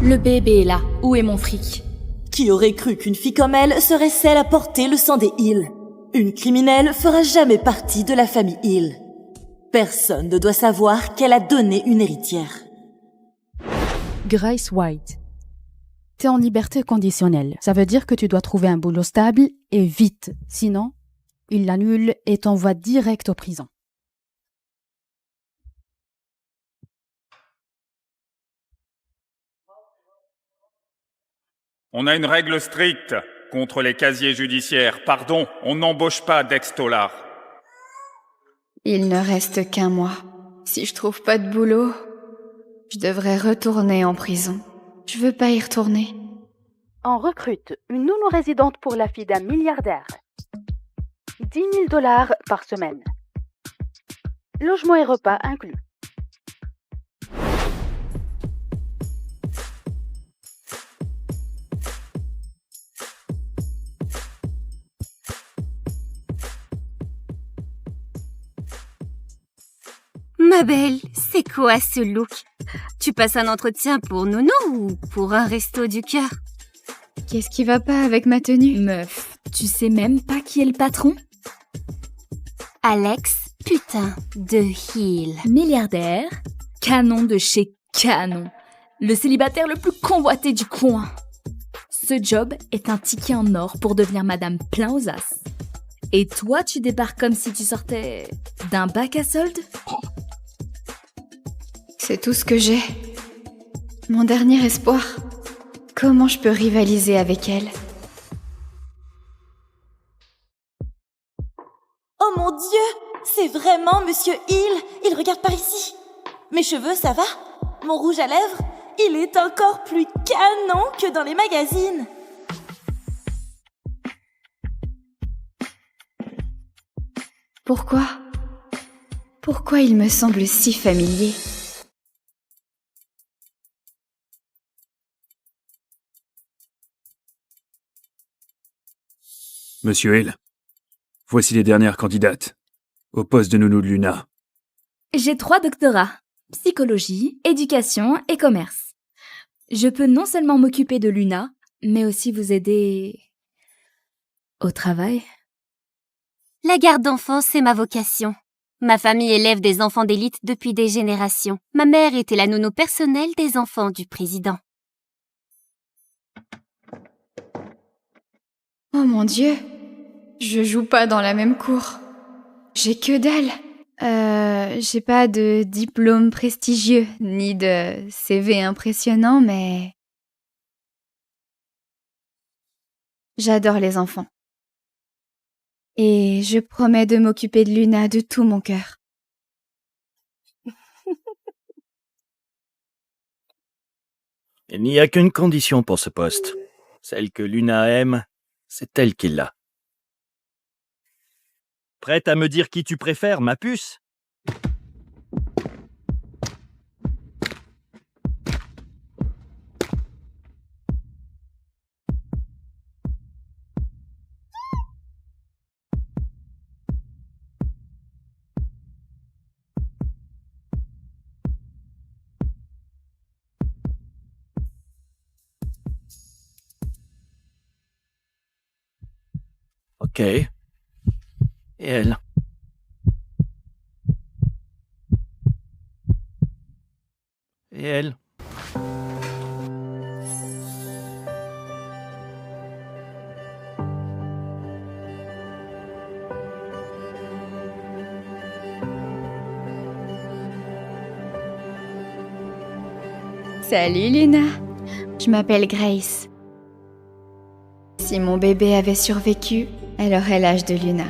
Le bébé est là. Où est mon fric? Qui aurait cru qu'une fille comme elle serait celle à porter le sang des Hill? Une criminelle fera jamais partie de la famille Hill. Personne ne doit savoir qu'elle a donné une héritière. Grace White. T'es en liberté conditionnelle. Ça veut dire que tu dois trouver un boulot stable et vite. Sinon, il l'annule et t'envoie direct en prison. On a une règle stricte contre les casiers judiciaires. Pardon, on n'embauche pas d'ex-taulards. Il ne reste qu'un mois. Si je trouve pas de boulot, je devrais retourner en prison. Je veux pas y retourner. On recrute une nounou résidente pour la fille d'un milliardaire. 10 000 $ par semaine. Logement et repas inclus. Ma belle, c'est quoi ce look? Tu passes un entretien pour Nounou ou pour un resto du cœur? Qu'est-ce qui va pas avec ma tenue? Meuf, tu sais même pas qui est le patron? Alex, putain de Hill. Milliardaire, canon de chez Canon. Le célibataire le plus convoité du coin. Ce job est un ticket en or pour devenir madame plein aux as. Et toi, tu débarques comme si tu sortais d'un bac à soldes? C'est tout ce que j'ai. Mon dernier espoir. Comment je peux rivaliser avec elle? Oh mon Dieu! C'est vraiment Monsieur Hill! Il regarde par ici! Mes cheveux, ça va? Mon rouge à lèvres? Il est encore plus canon que dans les magazines! Pourquoi? Pourquoi il me semble si familier? Monsieur Hill, voici les dernières candidates au poste de nounou de Luna. J'ai 3 doctorats. Psychologie, éducation et commerce. Je peux non seulement m'occuper de Luna, mais aussi vous aider au travail. La garde d'enfants, c'est ma vocation. Ma famille élève des enfants d'élite depuis des générations. Ma mère était la nounou personnelle des enfants du président. Oh mon Dieu! Je joue pas dans la même cour. J'ai que dalle. J'ai pas de diplôme prestigieux, ni de CV impressionnant, mais... J'adore les enfants. Et je promets de m'occuper de Luna de tout mon cœur. Il n'y a qu'une condition pour ce poste. Celle que Luna aime, c'est elle qui l'a. Prête à me dire qui tu préfères, ma puce? Ok. Et elle? Et elle? Salut Luna, je m'appelle Grace. Si mon bébé avait survécu, elle aurait l'âge de Luna.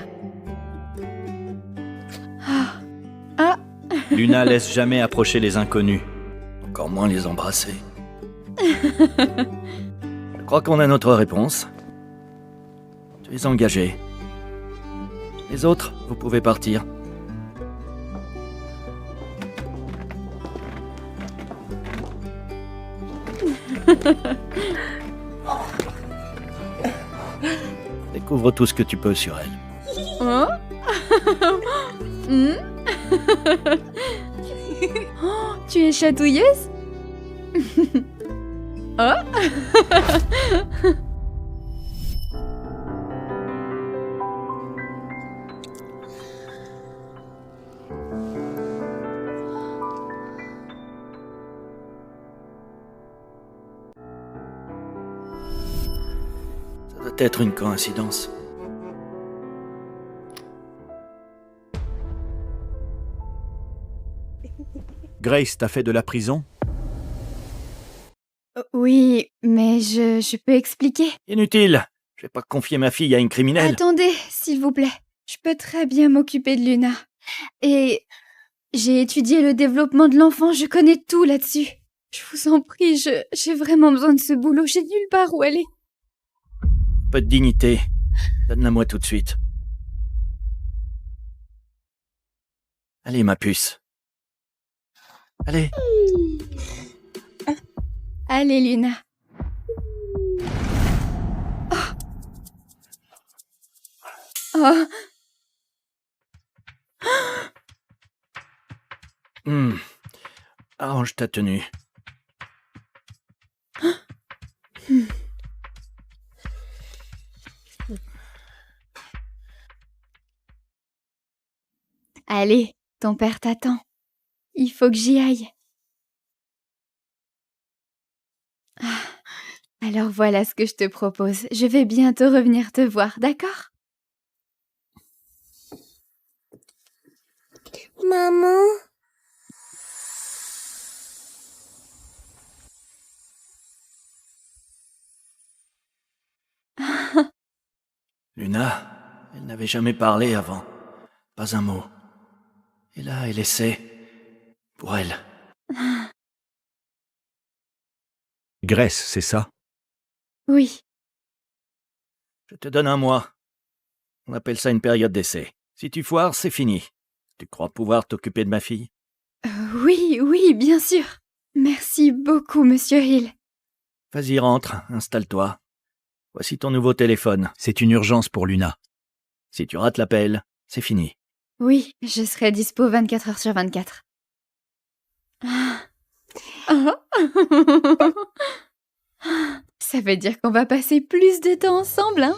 Luna laisse jamais approcher les inconnus, encore moins les embrasser. Je crois qu'on a notre réponse. Tu es engagé. Les autres, vous pouvez partir. Découvre tout ce que tu peux sur elle. Oh. Oh, tu es chatouilleuse? Oh. Ça doit être une coïncidence. Grace, t'as fait de la prison? Oui, mais je peux expliquer. Inutile. Je vais pas confier ma fille à une criminelle. Attendez, s'il vous plaît. Je peux très bien m'occuper de Luna. Et j'ai étudié le développement de l'enfant, je connais tout là-dessus. Je vous en prie, j'ai vraiment besoin de ce boulot, j'ai nulle part où aller. peu de dignité. Donne-la-moi tout de suite. Allez, ma puce. Allez. Allez, Luna. Oh. Arrange ta tenue. Allez, ton père t'attend. Il faut que j'y aille. Alors voilà ce que je te propose. Je vais bientôt revenir te voir, d'accord? Maman? Luna, elle n'avait jamais parlé avant. Pas un mot. Et là, elle essaie. Pour elle. Grèce, c'est ça? Oui. Je te donne un mois. On appelle ça une période d'essai. Si tu foires, c'est fini. Tu crois pouvoir t'occuper de ma fille? Oui, bien sûr. Merci beaucoup, Monsieur Hill. Vas-y, rentre, installe-toi. Voici ton nouveau téléphone. C'est une urgence pour Luna. Si tu rates l'appel, c'est fini. Oui, je serai dispo 24 heures sur 24. Ça veut dire qu'on va passer plus de temps ensemble, hein?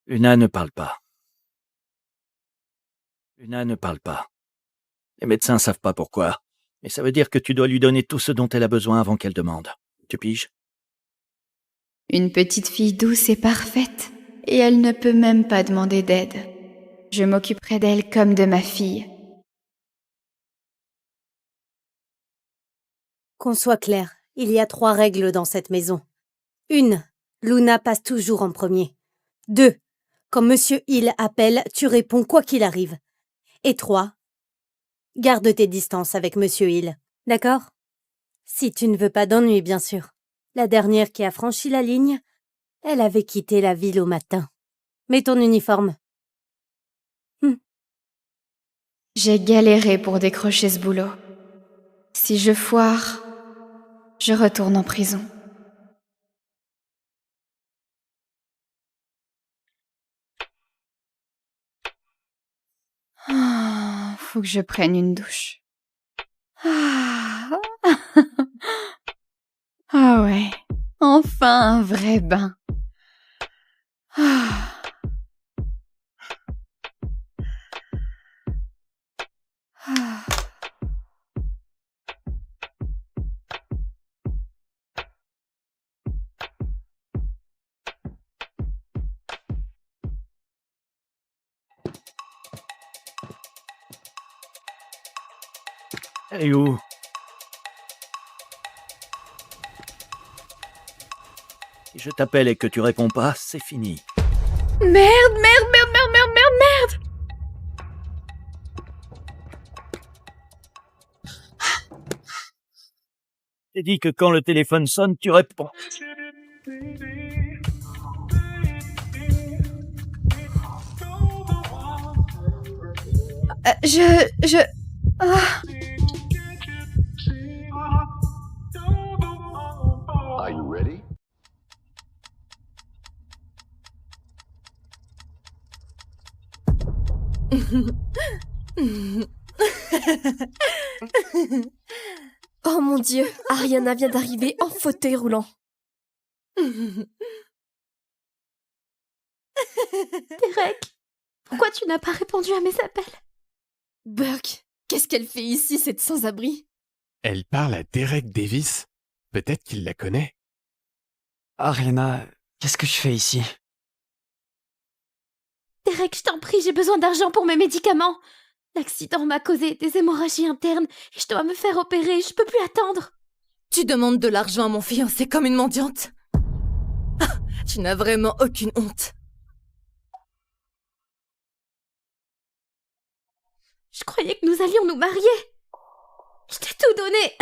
Luna ne parle pas. Luna ne parle pas. Les médecins savent pas pourquoi, mais ça veut dire que tu dois lui donner tout ce dont elle a besoin avant qu'elle demande. Tu piges? Une petite fille douce et parfaite, et elle ne peut même pas demander d'aide. Je m'occuperai d'elle comme de ma fille. Qu'on soit clair, il y a 3 règles dans cette maison. 1. Luna passe toujours en premier. 2. Quand Monsieur Hill appelle, tu réponds quoi qu'il arrive. Et 3. Garde tes distances avec Monsieur Hill, d'accord? Si tu ne veux pas d'ennui, bien sûr. La dernière qui a franchi la ligne, elle avait quitté la ville au matin. Mets ton uniforme. J'ai galéré pour décrocher ce boulot. Si je foire, je retourne en prison. Faut que je prenne une douche. Ah ouais, enfin un vrai bain. Elle est où? Si je t'appelle et que tu réponds pas, c'est fini. Merde. J'ai dit que quand le téléphone sonne, tu réponds. Are you ready? Oh mon Dieu, Ariana vient d'arriver en fauteuil roulant. Derek, pourquoi tu n'as pas répondu à mes appels? Burke, qu'est-ce qu'elle fait ici, cette sans-abri? Elle parle à Derek Davis. Peut-être qu'il la connaît. Ariana, qu'est-ce que je fais ici? Derek, je t'en prie, j'ai besoin d'argent pour mes médicaments. L'accident m'a causé des hémorragies internes et je dois me faire opérer, je peux plus attendre. Tu demandes de l'argent à mon fiancé comme une mendiante? Ah, tu n'as vraiment aucune honte. Je croyais que nous allions nous marier. Je t'ai tout donné.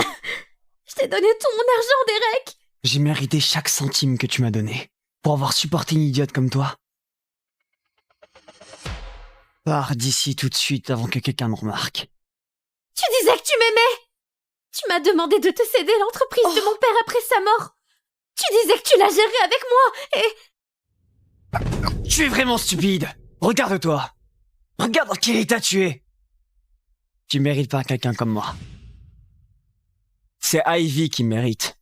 Je t'ai donné tout mon argent, Derek. J'ai mérité chaque centime que tu m'as donné pour avoir supporté une idiote comme toi. Pars d'ici tout de suite avant que quelqu'un me remarque. Tu disais que tu m'aimais. Tu m'as demandé de te céder l'entreprise de mon père après sa mort. Tu disais que tu la gérais avec moi et... Tu es vraiment stupide. Regarde-toi. Regarde dans quel état tu es. Tu mérites pas quelqu'un comme moi. C'est Ivy qui me mérite.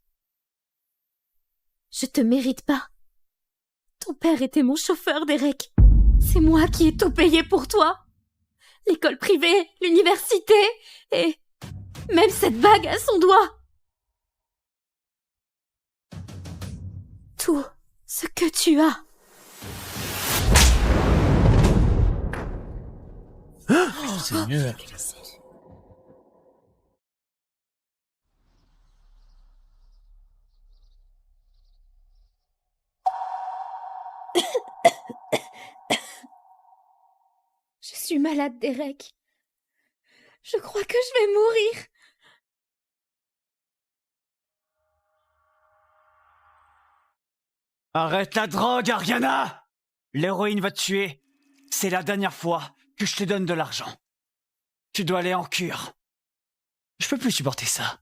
Je te mérite pas. Ton père était mon chauffeur, Derek. C'est moi qui ai tout payé pour toi. L'école privée, l'université, et même cette bague à son doigt. Tout ce que tu as. C'est mieux. Je suis malade, Derek. Je crois que je vais mourir. Arrête la drogue, Ariana! L'héroïne va te tuer. C'est la dernière fois que je te donne de l'argent. Tu dois aller en cure. Je peux plus supporter ça.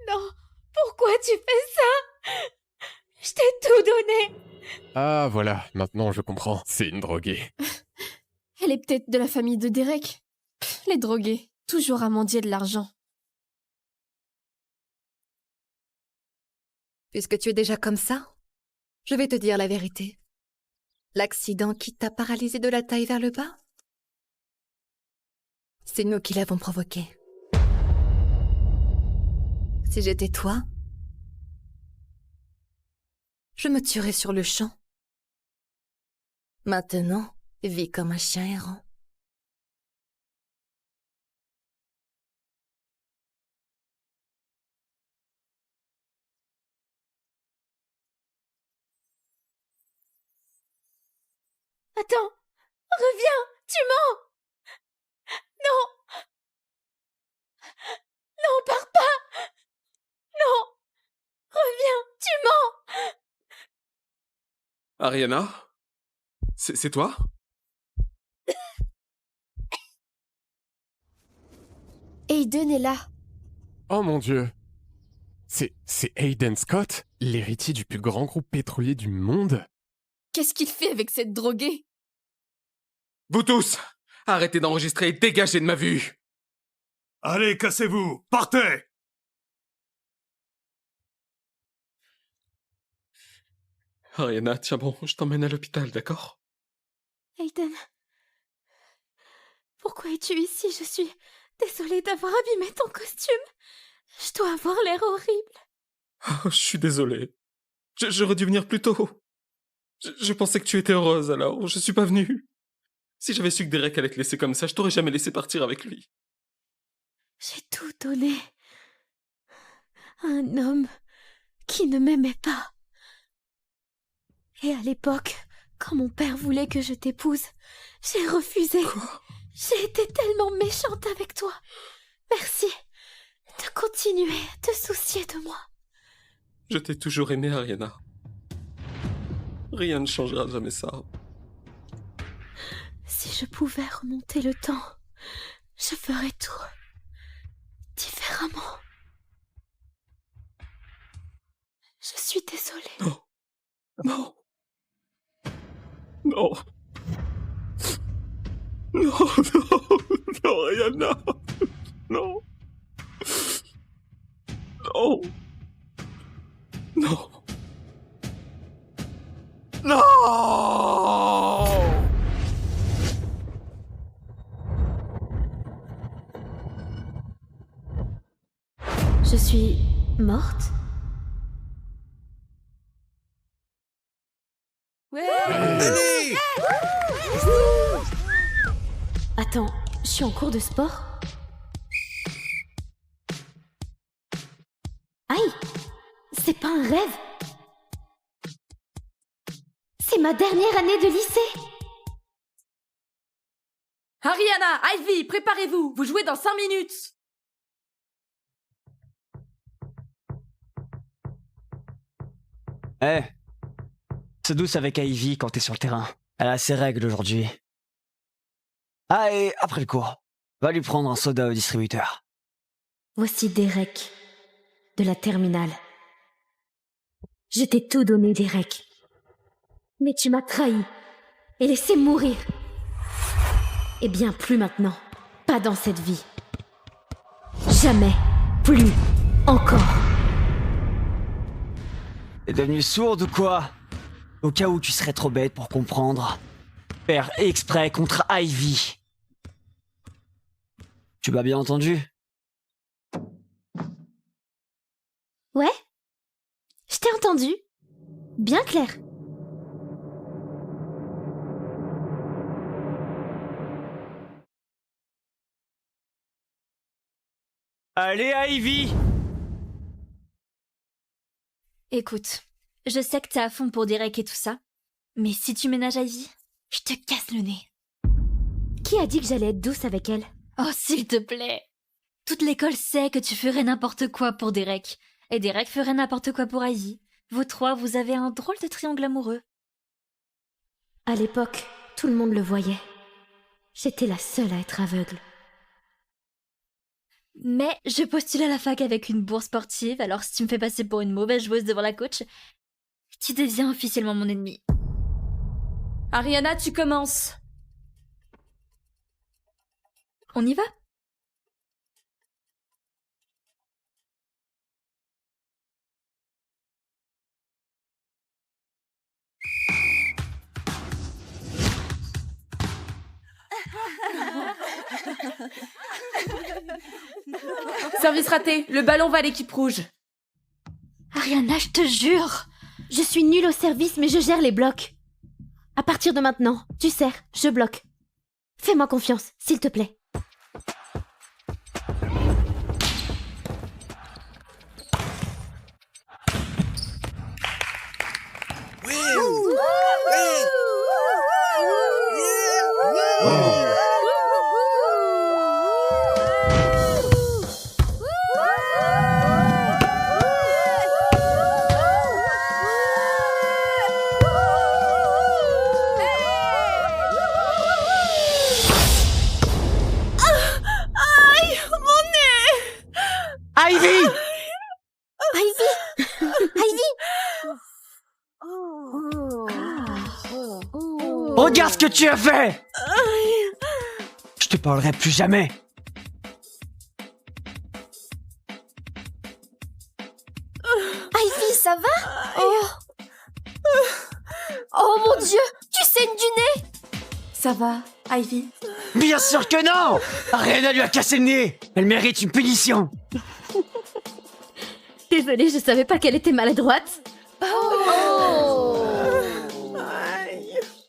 Non, pourquoi tu fais ça? Je t'ai tout donné. Ah voilà, maintenant je comprends. C'est une droguée. Elle est peut-être de la famille de Derek. Les drogués, toujours à mendier de l'argent. Puisque tu es déjà comme ça, je vais te dire la vérité. L'accident qui t'a paralysé de la taille vers le bas, c'est nous qui l'avons provoqué. Si j'étais toi, je me tuerais sur le champ. Maintenant, vis comme un chien errant. Attends, reviens, tu mens. Non. Non, pars pas. Non. Reviens, tu mens. Ariana? C'est toi? Aiden est là. Oh mon Dieu. C'est Aiden Scott, l'héritier du plus grand groupe pétrolier du monde? Qu'est-ce qu'il fait avec cette droguée? Vous tous! Arrêtez d'enregistrer et dégagez de ma vue! Allez, cassez-vous! Partez! Ariana, tiens bon, je t'emmène à l'hôpital, d'accord? Aiden, pourquoi es-tu ici? Je suis désolée d'avoir abîmé ton costume. Je dois avoir l'air horrible. Oh, je suis désolé. J'aurais dû venir plus tôt. Je pensais que tu étais heureuse, alors je suis pas venu. Si j'avais su que Derek allait te laisser comme ça, je t'aurais jamais laissé partir avec lui. J'ai tout donné à un homme qui ne m'aimait pas. Et à l'époque, quand mon père voulait que je t'épouse, j'ai refusé. J'ai été tellement méchante avec toi. Merci de continuer à te soucier de moi. Je t'ai toujours aimé, Ariana. Rien ne changera jamais ça. Si je pouvais remonter le temps, je ferais tout différemment. Je suis désolée. Non. Non. Non. Non, non, non, Ariana. Non. Non. Non. Non. Je suis morte? Allez! Attends, je suis en cours de sport? Aïe! C'est pas un rêve! C'est C'est ma dernière année de lycée. Ariana, Ivy, préparez-vous. Vous jouez dans 5 minutes. C'est douce avec Ivy quand t'es sur le terrain. Elle a ses règles aujourd'hui. Ah, et après le cours, va lui prendre un soda au distributeur. Voici Derek, de la terminale. Je t'ai tout donné, Derek. Mais tu m'as trahi et laissé mourir. Eh bien, plus maintenant. Pas dans cette vie. Jamais. Plus. Encore. T'es devenue sourde ou quoi? Au cas où tu serais trop bête pour comprendre. Faire exprès contre Ivy. Tu m'as bien entendu? Ouais? Je t'ai entendu. Bien clair. Allez, Ivy! Écoute, je sais que t'es à fond pour Derek et tout ça, mais si tu ménages Ivy, je te casse le nez. Qui a dit que j'allais être douce avec elle? Oh, s'il te plaît. Toute l'école sait que tu ferais n'importe quoi pour Derek, et Derek ferait n'importe quoi pour Ivy. Vous trois, vous avez un drôle de triangle amoureux. À l'époque, tout le monde le voyait. J'étais la seule à être aveugle. Mais je postule à la fac avec une bourse sportive, alors si tu me fais passer pour une mauvaise joueuse devant la coach, tu deviens officiellement mon ennemi. Ariana, tu commences. On y va? Service raté, le ballon va à l'équipe rouge. Ariana, je te jure! Je suis nulle au service, mais je gère les blocs. À partir de maintenant, tu sers, je bloque. Fais-moi confiance, s'il te plaît. Regarde ce que tu as fait! Je te parlerai plus jamais. Ivy, ça va? Oh mon Dieu, tu saignes du nez! Ça va, Ivy? Bien sûr que non! Ariana lui a cassé le nez! Elle mérite une punition! Désolée, je savais pas qu'elle était maladroite.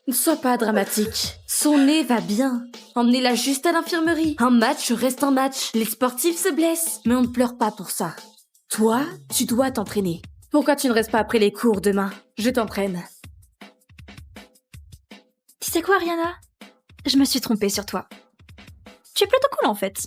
Ne sois pas dramatique. Son nez va bien. Emmenez-la juste à l'infirmerie. Un match reste un match. Les sportifs se blessent, mais on ne pleure pas pour ça. Toi, tu dois t'entraîner. Pourquoi tu ne restes pas après les cours demain? Je t'entraîne. Tu sais quoi, Ariana? Je me suis trompée sur toi. Tu es plutôt cool, en fait.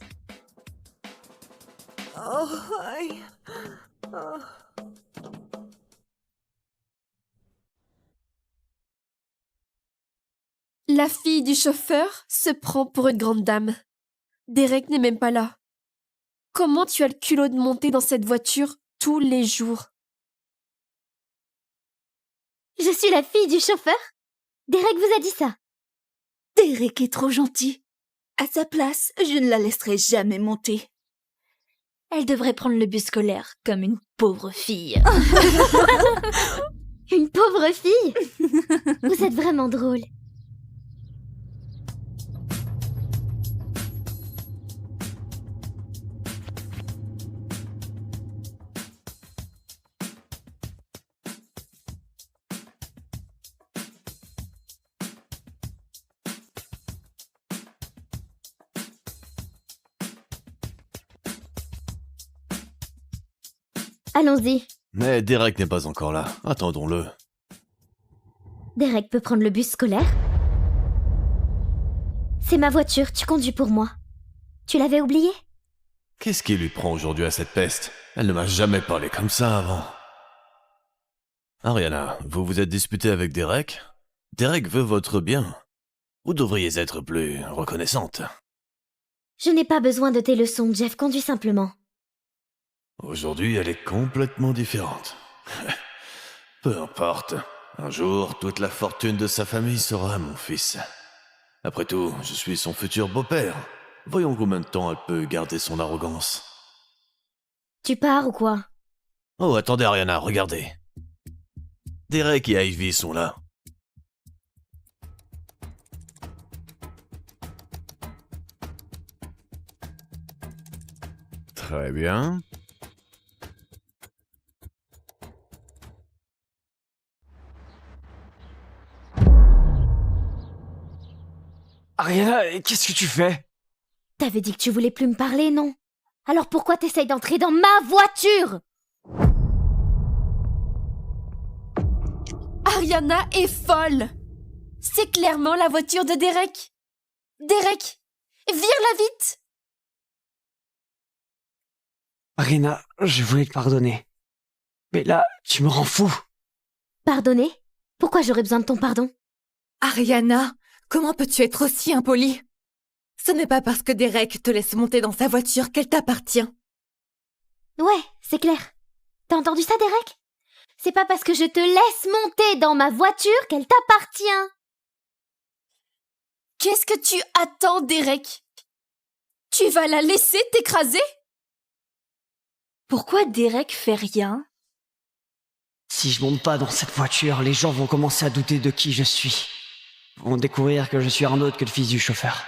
La fille du chauffeur se prend pour une grande dame. Derek n'est même pas là. Comment tu as le culot de monter dans cette voiture tous les jours? Je suis la fille du chauffeur. Derek vous a dit ça. Derek est trop gentil. À sa place, je ne la laisserai jamais monter. Elle devrait prendre le bus scolaire comme une pauvre fille. Une pauvre fille? Vous êtes vraiment drôle. Allons-y. Mais Derek n'est pas encore là. Attendons-le. Derek peut prendre le bus scolaire? C'est ma voiture, tu conduis pour moi. Tu l'avais oublié? Qu'est-ce qui lui prend aujourd'hui à cette peste? Elle ne m'a jamais parlé comme ça avant. Ariana, vous vous êtes disputé avec Derek? Derek veut votre bien. Vous devriez être plus reconnaissante. Je n'ai pas besoin de tes leçons, Jeff, conduis simplement. Aujourd'hui, elle est complètement différente. Peu importe. Un jour, toute la fortune de sa famille sera à mon fils. Après tout, je suis son futur beau-père. Voyons combien de temps elle peut garder son arrogance. Tu pars ou quoi? Oh, attendez Ariana, regardez. Derek et Ivy sont là. Très bien. Ariana, qu'est-ce que tu fais? T'avais dit que tu voulais plus me parler, non? Alors pourquoi t'essayes d'entrer dans ma voiture? Ariana est folle. C'est clairement la voiture de Derek. Derek, vire-la vite. Ariana, je voulais te pardonner. Mais là, tu me rends fou. Pardonner? Pourquoi j'aurais besoin de ton pardon? Ariana, comment peux-tu être aussi impolie? Ce n'est pas parce que Derek te laisse monter dans sa voiture qu'elle t'appartient. Ouais, c'est clair. T'as entendu ça, Derek? C'est pas parce que je te laisse monter dans ma voiture qu'elle t'appartient. Qu'est-ce que tu attends, Derek? Tu vas la laisser t'écraser? Pourquoi Derek fait rien? Si je monte pas dans cette voiture, les gens vont commencer à douter de qui je suis. Ils vont découvrir que je suis un autre que le fils du chauffeur.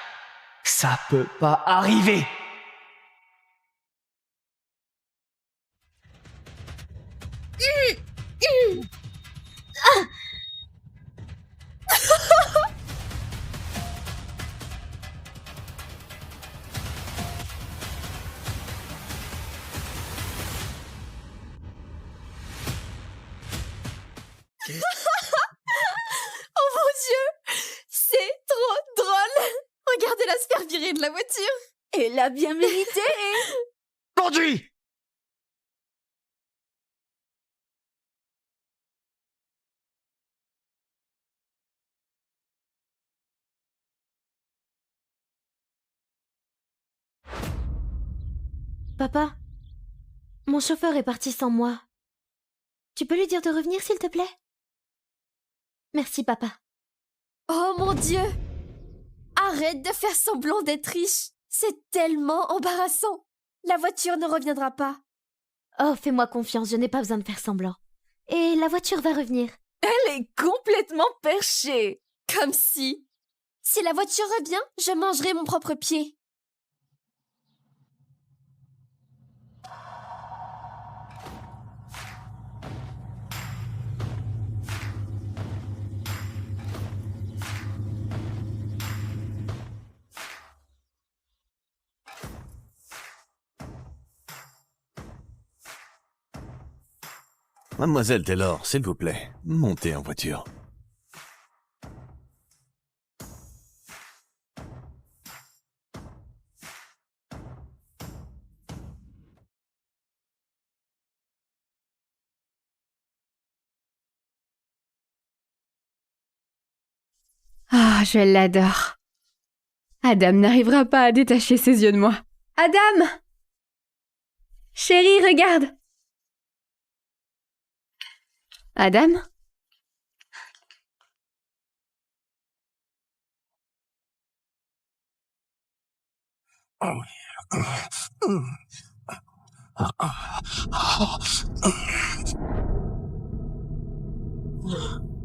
Ça peut pas arriver! Oh mon Dieu! C'est trop drôle! Regardez-la se faire virer de la voiture! Elle l'a bien mérité! Conduis! Papa, mon chauffeur est parti sans moi. Tu peux lui dire de revenir, s'il te plaît? Merci, papa. Oh mon Dieu! Arrête de faire semblant d'être riche! C'est tellement embarrassant! La voiture ne reviendra pas. Oh, fais-moi confiance, je n'ai pas besoin de faire semblant. Et la voiture va revenir. Elle est complètement perchée! Comme si... Si la voiture revient, je mangerai mon propre pied. Mademoiselle Taylor, s'il vous plaît, montez en voiture. Ah, je l'adore. Adam n'arrivera pas à détacher ses yeux de moi. Adam! Chérie, regarde! Adam?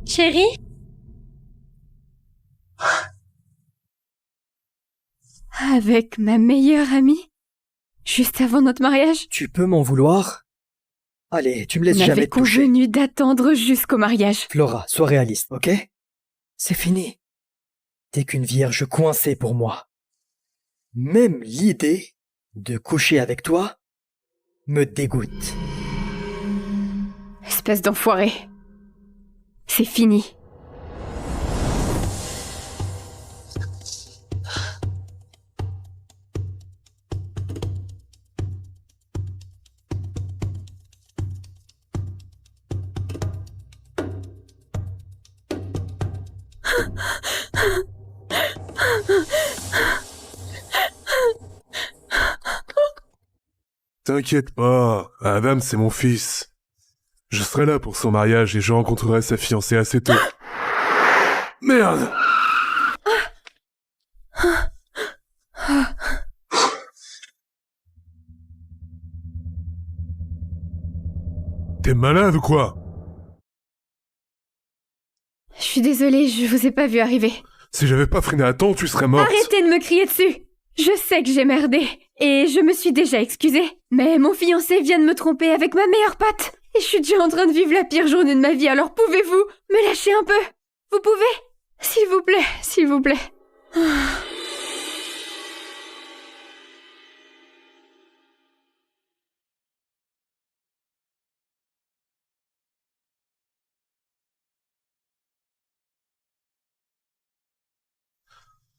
Chérie? Avec ma meilleure amie? Juste avant notre mariage? Tu peux m'en vouloir? Allez, tu me laisses On jamais avait te toucher. convenu d'attendre jusqu'au mariage. Flora, sois réaliste, ok? C'est fini. T'es qu'une vierge coincée pour moi. Même l'idée de coucher avec toi me dégoûte. Espèce d'enfoiré. C'est fini. T'inquiète pas, Adam c'est mon fils. Je serai là pour son mariage et je rencontrerai sa fiancée assez tôt. Merde! T'es malade ou quoi? Je suis désolée, je vous ai pas vu arriver. Si j'avais pas freiné à temps, tu serais morte. Arrêtez de me crier dessus! Je sais que j'ai merdé, et je me suis déjà excusée. Mais mon fiancé vient de me tromper avec ma meilleure pote. Et je suis déjà en train de vivre la pire journée de ma vie, alors pouvez-vous me lâcher un peu? Vous pouvez? S'il vous plaît, s'il vous plaît.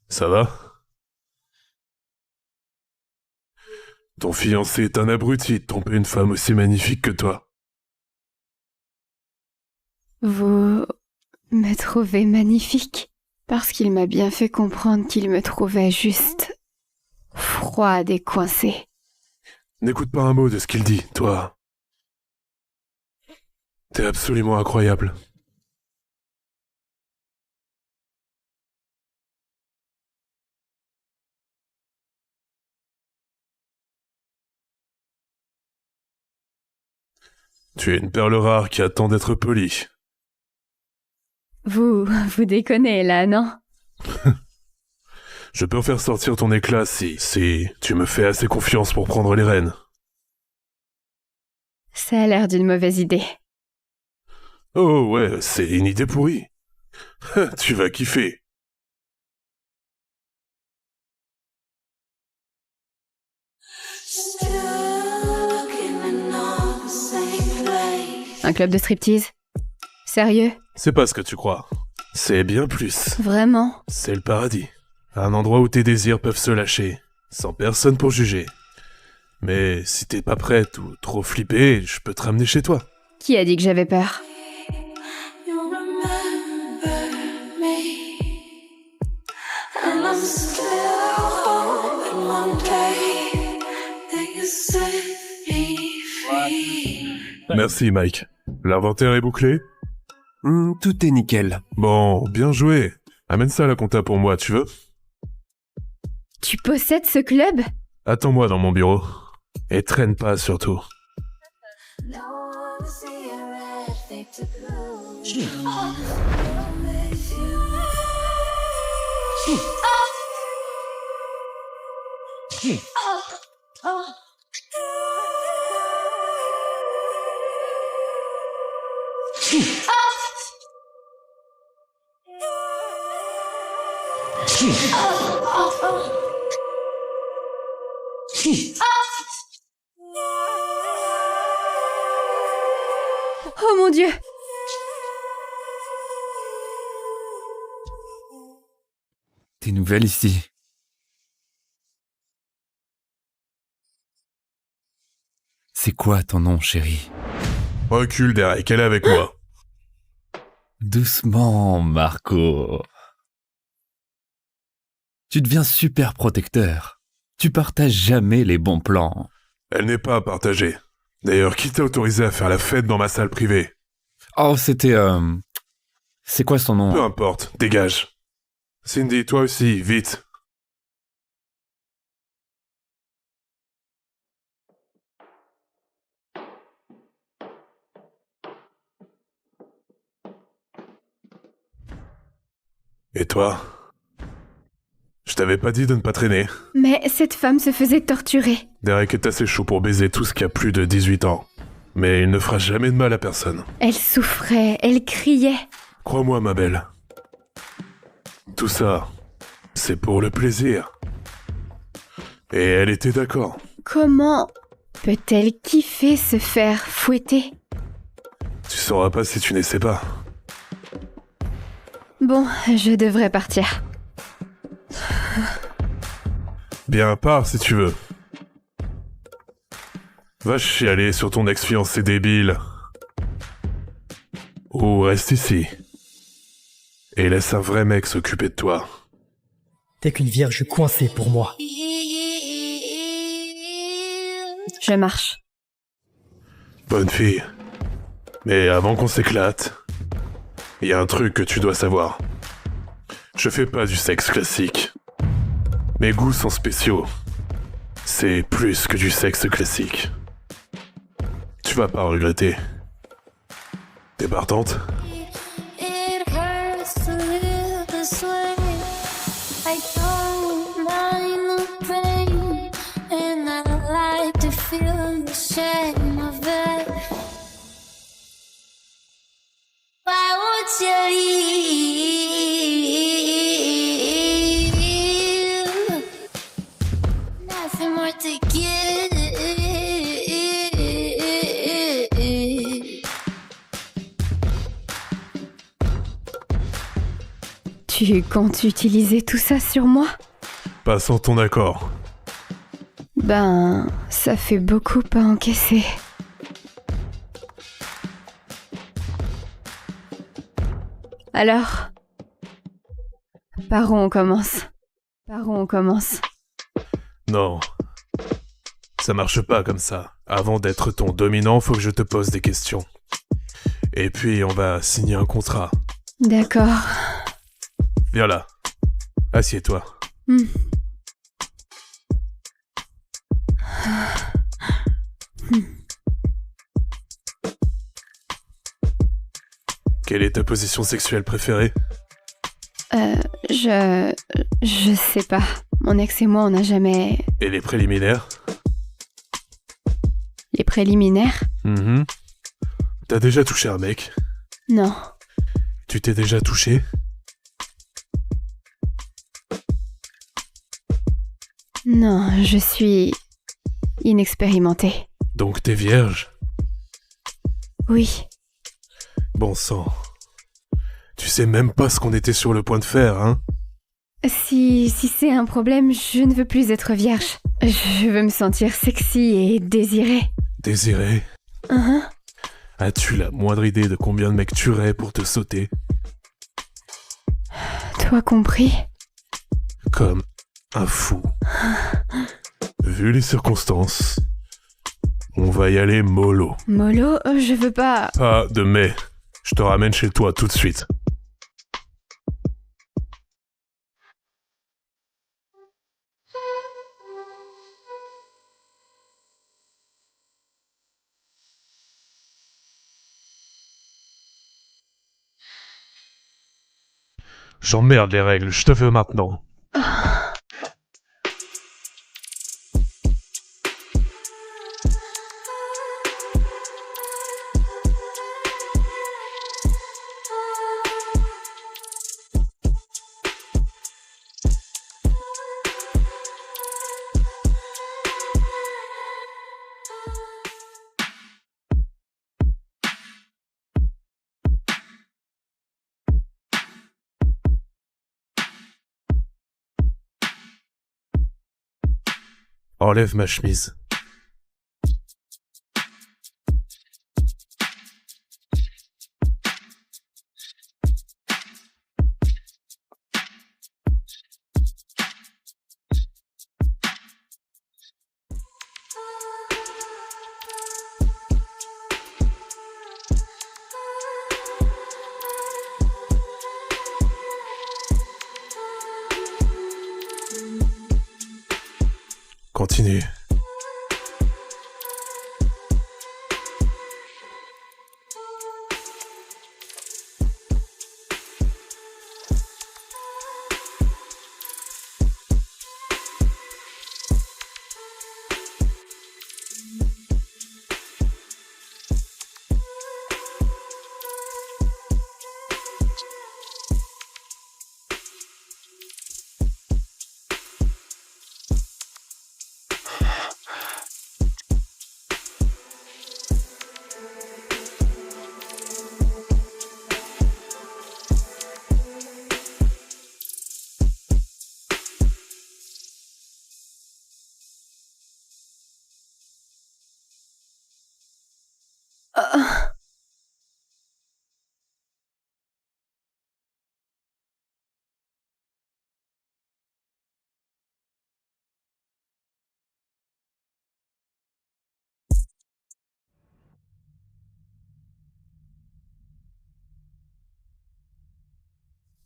Ça va? Ton fiancé est un abruti de tromper une femme aussi magnifique que toi. Vous me trouvez magnifique? Parce qu'il m'a bien fait comprendre qu'il me trouvait juste froide et coincée. N'écoute pas un mot de ce qu'il dit, toi. T'es absolument incroyable. Tu es une perle rare qui attend d'être polie. Vous déconnez là, non? Je peux faire sortir ton éclat si tu me fais assez confiance pour prendre les rênes. Ça a l'air d'une mauvaise idée. Oh ouais, c'est une idée pourrie. Tu vas kiffer. Un club de striptease? Sérieux? C'est pas ce que tu crois. C'est bien plus. Vraiment? C'est le paradis. Un endroit où tes désirs peuvent se lâcher, sans personne pour juger. Mais si t'es pas prête ou trop flippée, je peux te ramener chez toi. Qui a dit que j'avais peur? Merci Mike. L'inventaire est bouclé? Tout est nickel. Bon, bien joué. Amène ça à la compta pour moi, tu veux? Tu possèdes ce club? Attends-moi dans mon bureau. Et traîne pas surtout. Oh mon Dieu! T'es nouvelle ici. C'est quoi ton nom, chérie? Recule, Derek, elle est avec moi. Doucement, Marco. Tu deviens super protecteur. Tu partages jamais les bons plans. Elle n'est pas à partager. D'ailleurs, qui t'a autorisé à faire la fête dans ma salle privée? Oh, c'était... C'est quoi son nom? Peu importe, dégage. Cindy, toi aussi, vite. Et toi? Je t'avais pas dit de ne pas traîner. Mais cette femme se faisait torturer. Derek est assez chaud pour baiser tout ce qui a plus de 18 ans. Mais il ne fera jamais de mal à personne. Elle souffrait, elle criait. Crois-moi, ma belle. Tout ça, c'est pour le plaisir. Et elle était d'accord. Comment peut-elle kiffer se faire fouetter? Tu sauras pas si tu n'essaies pas. Bon, je devrais partir. Bien, pars si tu veux. Va chialer sur ton ex-fiancé débile. Ou reste ici. Et laisse un vrai mec s'occuper de toi. T'es qu'une vierge coincée pour moi. Je marche. Bonne fille. Mais avant qu'on s'éclate, il y a un truc que tu dois savoir. Je fais pas du sexe classique. Mes goûts sont spéciaux. C'est plus que du sexe classique. Tu vas pas regretter. T'es partante? It hurts to live this way. I don't mind the pain, and I like to feel the shame of it. Why won't you leave? Nothing more to give. Tu comptes utiliser tout ça sur moi? Pas sans ton accord. Ben, ça fait beaucoup à encaisser. Alors, par où on commence? Par où on commence? Non. Ça marche pas comme ça. Avant d'être ton dominant, faut que je te pose des questions. Et puis, on va signer un contrat. D'accord. Viens là. Assieds-toi. Quelle est ta position sexuelle préférée? Je sais pas. Mon ex et moi, on n'a jamais... Et les préliminaires? Les préliminaires? T'as déjà touché un mec? Non. Tu t'es déjà touché? Non, je suis inexpérimentée. Donc t'es vierge? Oui. Bon sang. Tu sais même pas ce qu'on était sur le point de faire, hein? Si c'est un problème, je ne veux plus être vierge. Je veux me sentir sexy et désirée. Désirée? As-tu la moindre idée de combien de mecs tueraient pour te sauter? Toi compris? Comme un fou. Vu les circonstances, on va y aller mollo. Mollo, je veux pas... Pas de mais. Je te ramène chez toi tout de suite. J'emmerde les règles, je te veux maintenant. Enlève ma chemise. Continue.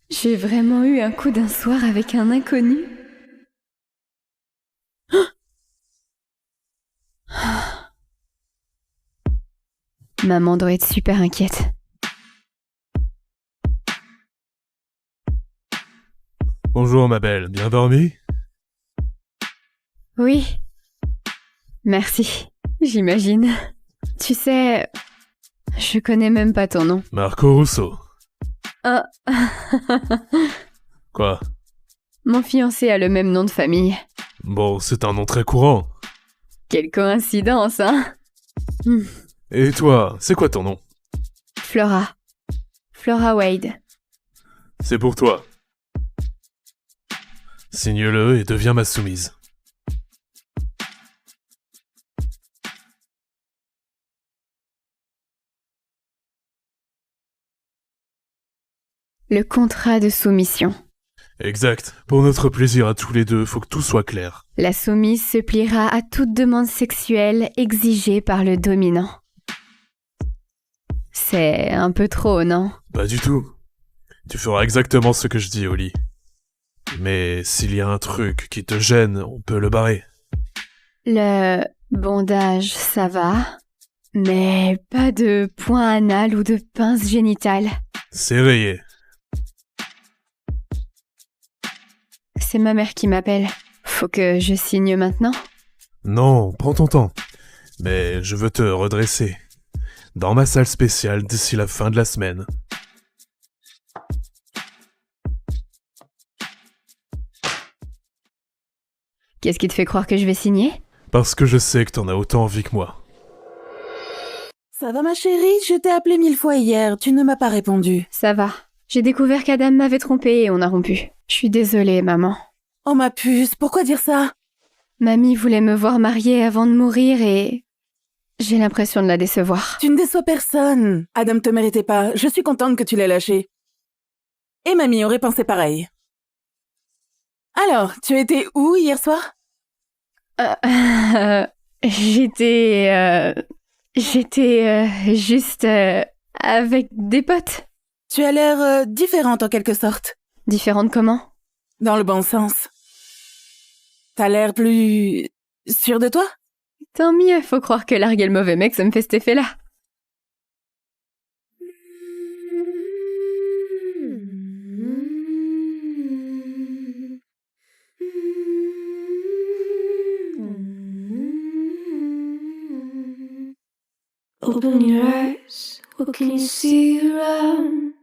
J'ai vraiment eu un coup d'un soir avec un inconnu. Maman doit être super inquiète. Bonjour ma belle, bien dormi? Oui. Merci, j'imagine. Tu sais, je connais même pas ton nom. Marco Russo. Oh. Quoi? Mon fiancé a le même nom de famille. Bon, c'est un nom très courant. Quelle coïncidence, hein? Et toi, c'est quoi ton nom? Flora. Flora Wade. C'est pour toi. Signe-le et deviens ma soumise. Le contrat de soumission. Exact. Pour notre plaisir à tous les deux, faut que tout soit clair. La soumise se pliera à toute demande sexuelle exigée par le dominant. C'est un peu trop, non? Pas du tout. Tu feras exactement ce que je dis au lit. Mais s'il y a un truc qui te gêne, on peut le barrer. Le bondage, ça va. Mais pas de point anal ou de pince génitale. C'est rayé. C'est ma mère qui m'appelle. Faut que je signe maintenant? Non, prends ton temps. Mais je veux te redresser. Dans ma salle spéciale d'ici la fin de la semaine. Qu'est-ce qui te fait croire que je vais signer? Parce que je sais que t'en as autant envie que moi. Ça va ma chérie? Je t'ai appelé 1000 fois hier, tu ne m'as pas répondu. Ça va. J'ai découvert qu'Adam m'avait trompée et on a rompu. Je suis désolée, maman. Oh ma puce, pourquoi dire ça? Mamie voulait me voir mariée avant de mourir et... j'ai l'impression de la décevoir. Tu ne déçois personne. Adam te méritait pas, je suis contente que tu l'aies lâché. Et mamie aurait pensé pareil. Alors, tu étais où hier soir? J'étais juste avec des potes. Tu as l'air différente en quelque sorte. Différente comment? Dans le bon sens. T'as l'air plus... sûre de toi? Tant mieux, faut croire que larguer le mauvais mec, ça me fait cet effet-là. Open your eyes, what can you see around?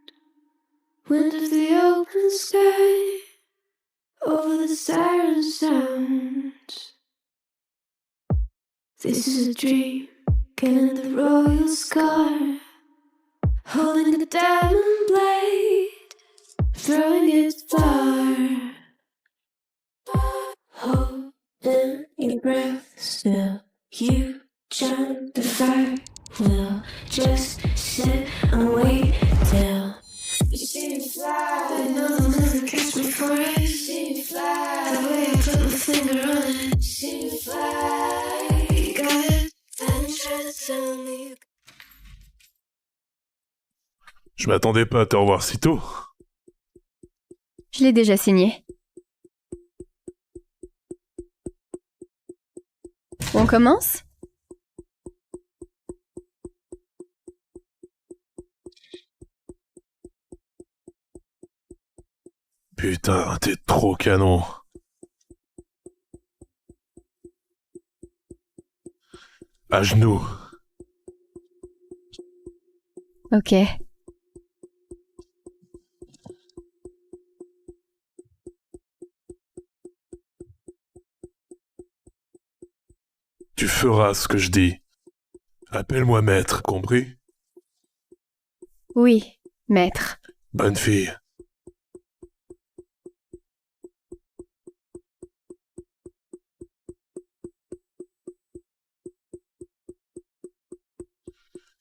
Wind of the open sky, over the siren sounds. This is a dream, killing the royal scar, holding a diamond blade, throwing it far. Holding your breath still, you chant the fire. We'll just sit and wait till you see me fly. I know they'll never catch me for it. You see me fly. The way I put my finger on it. You see me fly. You got it. And try to tell me. Je m'attendais pas à te revoir si tôt. Je l'ai déjà signé. On commence? Putain, t'es trop canon. À genoux. Ok. Tu feras ce que je dis. Appelle-moi maître, compris? Oui, maître. Bonne fille.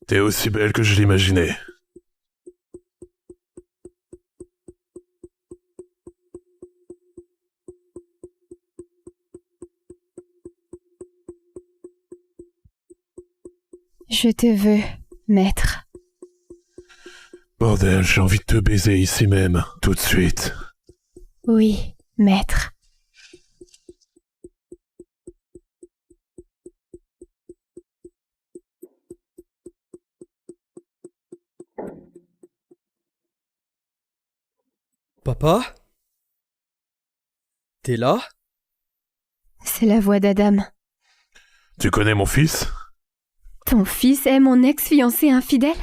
T'es aussi belle que je l'imaginais. Je te veux, maître. Bordel, j'ai envie de te baiser ici même, tout de suite. Oui, maître. Papa? T'es là? C'est la voix d'Adam. Tu connais mon fils? Ton fils est mon ex-fiancé infidèle?